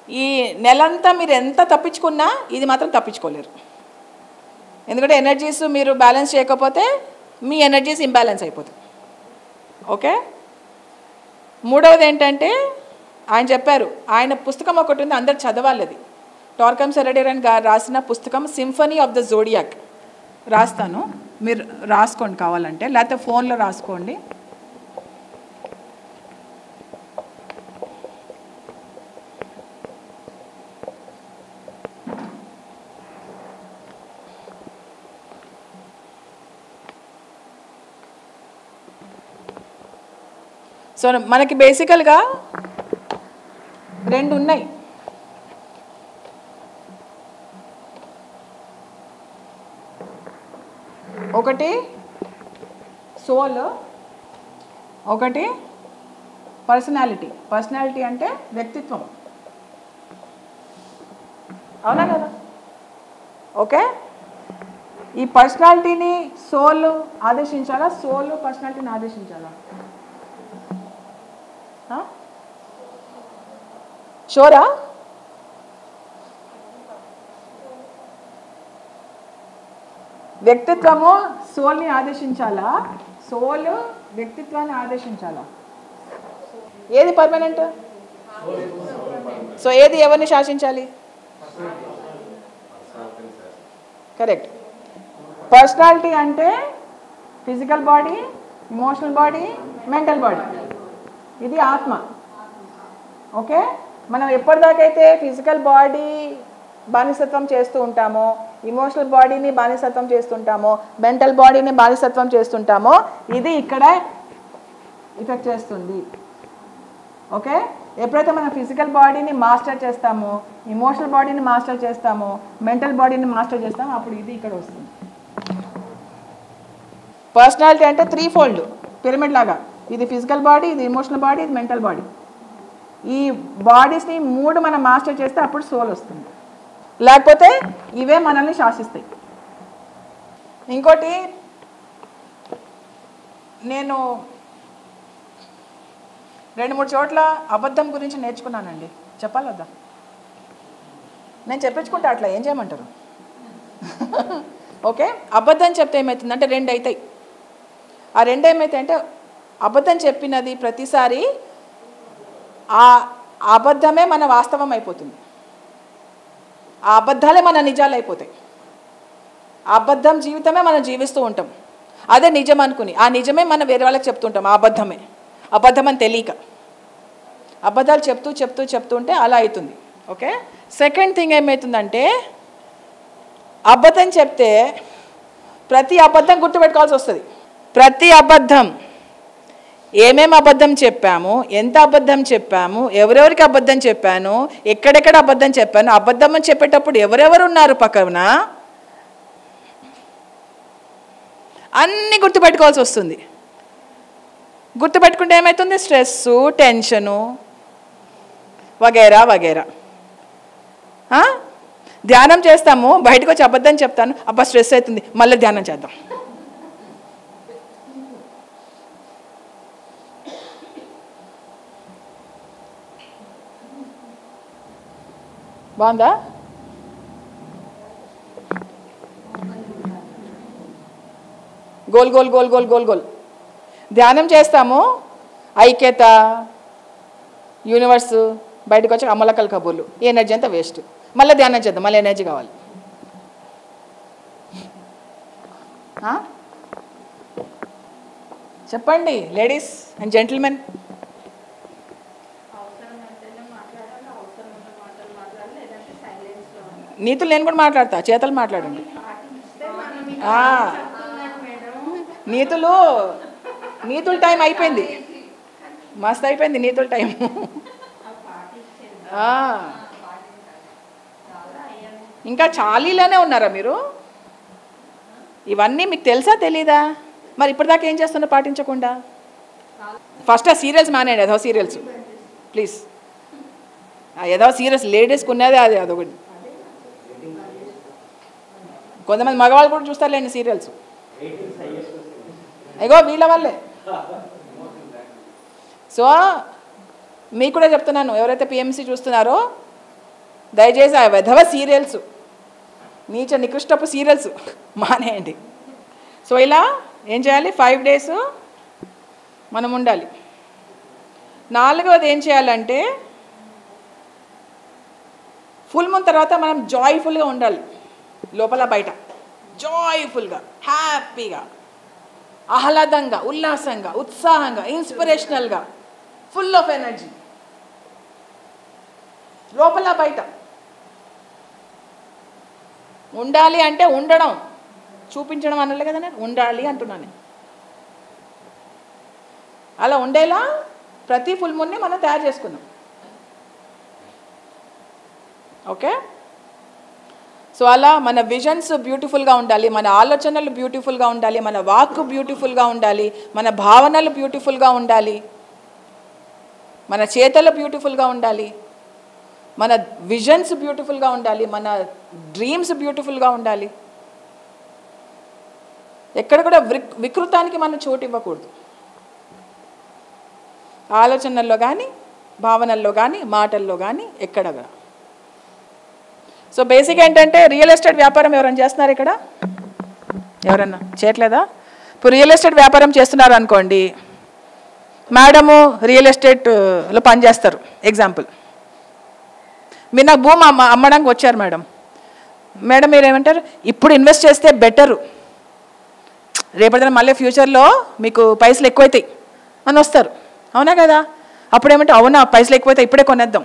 ఈ నెలంతా మీరు ఎంత తప్పించుకున్నా ఇది మాత్రం తప్పించుకోలేరు. ఎందుకంటే ఎనర్జీస్ మీరు బ్యాలెన్స్ చేయకపోతే మీ ఎనర్జీస్ ఇంబ్యాలెన్స్ అయిపోతాయి. ఓకే, మూడవది ఏంటంటే ఆయన చెప్పారు, ఆయన పుస్తకం ఒకటి ఉంది, అందరు చదవాలి. అది టార్కమ్ సెరడేరన్ గారు రాసిన పుస్తకం సింఫనీ ఆఫ్ ద జోడియాక్. రాస్తాను, మీరు రాసుకోండి కావాలంటే, లేకపోతే ఫోన్లో రాసుకోండి. సో మనకి బేసికల్గా 2 ఉన్నాయి. ఒకటి సోల్, ఒకటి పర్సనాలిటీ. పర్సనాలిటీ అంటే వ్యక్తిత్వం, అవునా కదా? ఓకే, ఈ పర్సనాలిటీని సోల్ ఆదేశించాలా, సోల్ పర్సనాలిటీని ఆదేశించాలా? షోరా? వ్యక్తిత్వము సోల్ని ఆదేశించాలా, సోల్ వ్యక్తిత్వాన్ని ఆదేశించాలా? ఏది పర్మనెంట్? సో ఏది ఎవరిని శాసించాలి? కరెక్ట్. పర్సనాలిటీ అంటే physical body, emotional body, mental body, ఇది ఆత్మ. ఓకే, మనం ఎప్పటిదాకైతే ఫిజికల్ బాడీ బానిసత్వం చేస్తూ ఉంటామో, ఇమోషనల్ బాడీని బానిసత్వం చేస్తుంటామో, మెంటల్ బాడీని బానిసత్వం చేస్తుంటామో, ఇది ఇక్కడ ఎఫెక్ట్ చేస్తుంది. ఓకే, ఎప్పుడైతే మనం ఫిజికల్ బాడీని మాస్టర్ చేస్తామో, ఇమోషనల్ బాడీని మాస్టర్ చేస్తామో, మెంటల్ బాడీని మాస్టర్ చేస్తామో, అప్పుడు ఇది ఇక్కడ వస్తుంది. పర్సనాలిటీ అంటే 3 ఫోల్డ్ పిరమిడ్ లాగా, ఇది ఫిజికల్ బాడీ, ఇది ఇమోషనల్ బాడీ, ఇది మెంటల్ బాడీ. ఈ బాడీస్ని 3 మనం మాస్టర్ చేస్తే అప్పుడు సోల్ వస్తుంది, లేకపోతే ఇవే మనల్ని శాసిస్తాయి. ఇంకోటి, నేను 2-3 చోట్ల అబద్ధం గురించి నేర్చుకున్నానండి. చెప్పాలి వద్దా? నేను చెప్పించుకుంటా, అట్లా ఏం చేయమంటారు? ఓకే, అబద్ధం చెప్తే ఏమవుతుందంటే 2 అవుతాయి. ఆ 2 ఏమవుతాయి అంటే, అబద్ధం చెప్పినది ప్రతిసారి ఆ అబద్ధమే మన వాస్తవం అయిపోతుంది, ఆ అబద్ధాలే మన నిజాలు అయిపోతాయి. ఆ అబద్ధం జీవితమే మనం జీవిస్తూ ఉంటాం, అదే నిజం అనుకుని ఆ నిజమే మనం వేరే వాళ్ళకి చెప్తుంటాం. ఆ అబద్ధమే అబద్ధం అని తెలియక అబద్ధాలు చెప్తూ చెప్తూ చెప్తూ ఉంటే అలా అవుతుంది. ఓకే, సెకండ్ థింగ్ ఏమవుతుందంటే, అబద్ధం చెప్తే ప్రతి అబద్ధం గుర్తుపెట్టుకోవాల్సి వస్తుంది. ప్రతి అబద్ధం, ఏమేమి అబద్ధం చెప్పాము, ఎంత అబద్ధం చెప్పాము, ఎవరెవరికి అబద్ధం చెప్పాను, ఎక్కడెక్కడ అబద్ధం చెప్పాను, అబద్ధం అని చెప్పేటప్పుడు ఎవరెవరు ఉన్నారు పక్కన, అన్నీ గుర్తుపెట్టుకోవాల్సి వస్తుంది. గుర్తుపెట్టుకుంటే ఏమవుతుంది? స్ట్రెస్సు, టెన్షను వగైరా వగైరా. ధ్యానం చేస్తాము, బయటకు వచ్చి అబద్ధం చెప్తాను, అబ్బా స్ట్రెస్ అవుతుంది, మళ్ళీ ధ్యానం చేద్దాం. బాగుందా? Goal goal goal goal goal goal. ధ్యానం చేస్తాము, ఐక్యత, యూనివర్స్, బయటకు వచ్చి అమలకల్ కబుర్లు, ఈ ఎనర్జీ అంతా వేస్ట్. మళ్ళీ ధ్యానం చేద్దాం, మళ్ళీ ఎనర్జీ కావాలి. చెప్పండి లేడీస్ అండ్ జెంటిల్మెన్. నీతులు నేను కూడా మాట్లాడతా, చేతలు మాట్లాడండి. నీతుల టైం అయిపోయింది, మస్తు అయిపోయింది నీతుల టైం. ఇంకా చాలీలోనే ఉన్నారా మీరు? ఇవన్నీ మీకు తెలుసా తెలీదా? మరి ఇప్పటిదాకా ఏం చేస్తున్నా పాటించకుండా? ఫస్ట్ ఆ సీరియల్స్ మానేయండి, ఏదో సీరియల్స్ ప్లీజ్. ఏదో సీరియల్స్ లేడీస్కి ఉన్నదే అది, అదొకటి. కొంతమంది మగవాళ్ళు కూడా చూస్తారులేండి సీరియల్స్. ఇగో వీళ్ళ వల్లే. సో మీకు కూడా చెప్తున్నాను, ఎవరైతే పిఎంసి చూస్తున్నారో దయచేసి ఆ వెధవ సీరియల్స్, నీచ నికృష్టపు సీరియల్స్ మానేయండి. సో ఇలా ఏం చేయాలి? 5 days మనం ఉండాలి. 4వది ఏం చేయాలంటే, ఫుల్ మూన్ తర్వాత మనం జాయ్ఫుల్గా ఉండాలి, లోపల బయట జాయ్ఫుల్గా, హ్యాపీగా, ఆహ్లాదంగా, ఉల్లాసంగా, ఉత్సాహంగా, ఇన్స్పిరేషనల్గా, ఫుల్ ఆఫ్ ఎనర్జీ, లోపల బయట ఉండాలి. అంటే ఉండడం, చూపించడం అనలే కదా, నేను ఉండాలి అంటున్నాను. అలా ఉండేలా ప్రతి ఫుల్ మూన్ని మనం తయారు చేసుకుందాం. ఓకే, సో అలా మన విజన్స్ బ్యూటిఫుల్గా ఉండాలి, మన ఆలోచనలు బ్యూటిఫుల్గా ఉండాలి, మన వాక్ బ్యూటిఫుల్గా ఉండాలి, మన భావనలు బ్యూటిఫుల్గా ఉండాలి, మన చేతలు బ్యూటిఫుల్గా ఉండాలి, మన విజన్స్ బ్యూటిఫుల్గా ఉండాలి, మన డ్రీమ్స్ బ్యూటిఫుల్గా ఉండాలి. ఎక్కడ కూడా వికృతానికి మనం చోటు ఇవ్వకూడదు. ఆలోచనల్లో కానీ, భావనల్లో కానీ, మాటల్లో కానీ, ఎక్కడ. సో బేసిక్ ఏంటంటే రియల్ ఎస్టేట్ వ్యాపారం ఎవరైనా చేస్తున్నారు ఇక్కడ? ఎవరన్నా చేయట్లేదా? ఇప్పుడు రియల్ ఎస్టేట్ వ్యాపారం చేస్తున్నారు అనుకోండి, మేడము రియల్ ఎస్టేట్లో పనిచేస్తారు ఎగ్జాంపుల్. మీరు నాకు భూమి అమ్మడానికి వచ్చారు మేడం. మేడం మీరు ఏమంటారు, ఇప్పుడు ఇన్వెస్ట్ చేస్తే బెటరు, రేపటిన మళ్ళీ ఫ్యూచర్లో మీకు పైసలు ఎక్కువైతాయి అని వస్తారు, అవునా కదా? అప్పుడు ఏమంటే అవునా పైసలు ఎక్కువైతే ఇప్పుడే కొనేద్దాం.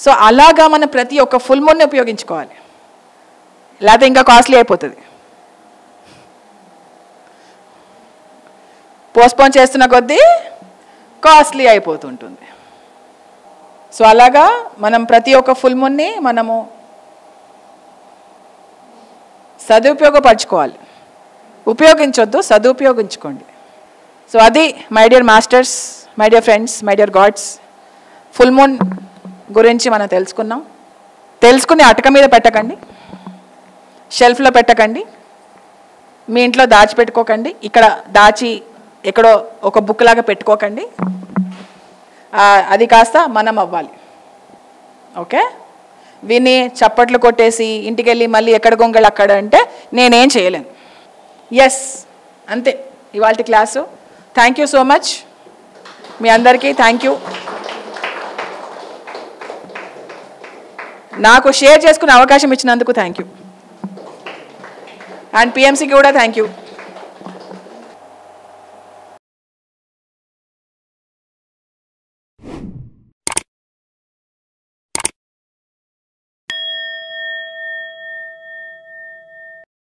సో అలాగా మనం ప్రతి ఒక్క ఫుల్ మూన్ని ఉపయోగించుకోవాలి, లేకపోతే ఇంకా కాస్ట్లీ అయిపోతుంది. పోస్ట్పోన్ చేస్తున్న కొద్దీ కాస్ట్లీ అయిపోతుంటుంది. సో అలాగా మనం ప్రతి ఒక్క ఫుల్ మూన్ని మనము సదుపయోగపరచుకోవాలి. ఉపయోగించొద్దు, సదుపయోగించుకోండి. సో అది my dear masters, my dear friends, my dear God's, full moon గురించి మనం తెలుసుకున్నాం. తెలుసుకుని అటక మీద పెట్టకండి, షెల్ఫ్లో పెట్టకండి, మీ ఇంట్లో దాచిపెట్టుకోకండి, ఇక్కడ దాచి ఎక్కడో ఒక బుక్ లాగా పెట్టుకోకండి. అది కాస్త మనం అవ్వాలి. ఓకే, విని చప్పట్లు కొట్టేసి ఇంటికి వెళ్ళి మళ్ళీ ఎక్కడ గొంగళి అక్కడ అంటే నేనేం చేయలేను. ఎస్, అంతే ఇవాల్టి class. Thank you so much మీ అందరికీ. Thank you. నాకు షేర్ చేసుకునే అవకాశం ఇచ్చినందుకు థ్యాంక్ యూ. అండ్ పిఎంసికి కూడా థ్యాంక్ యూ.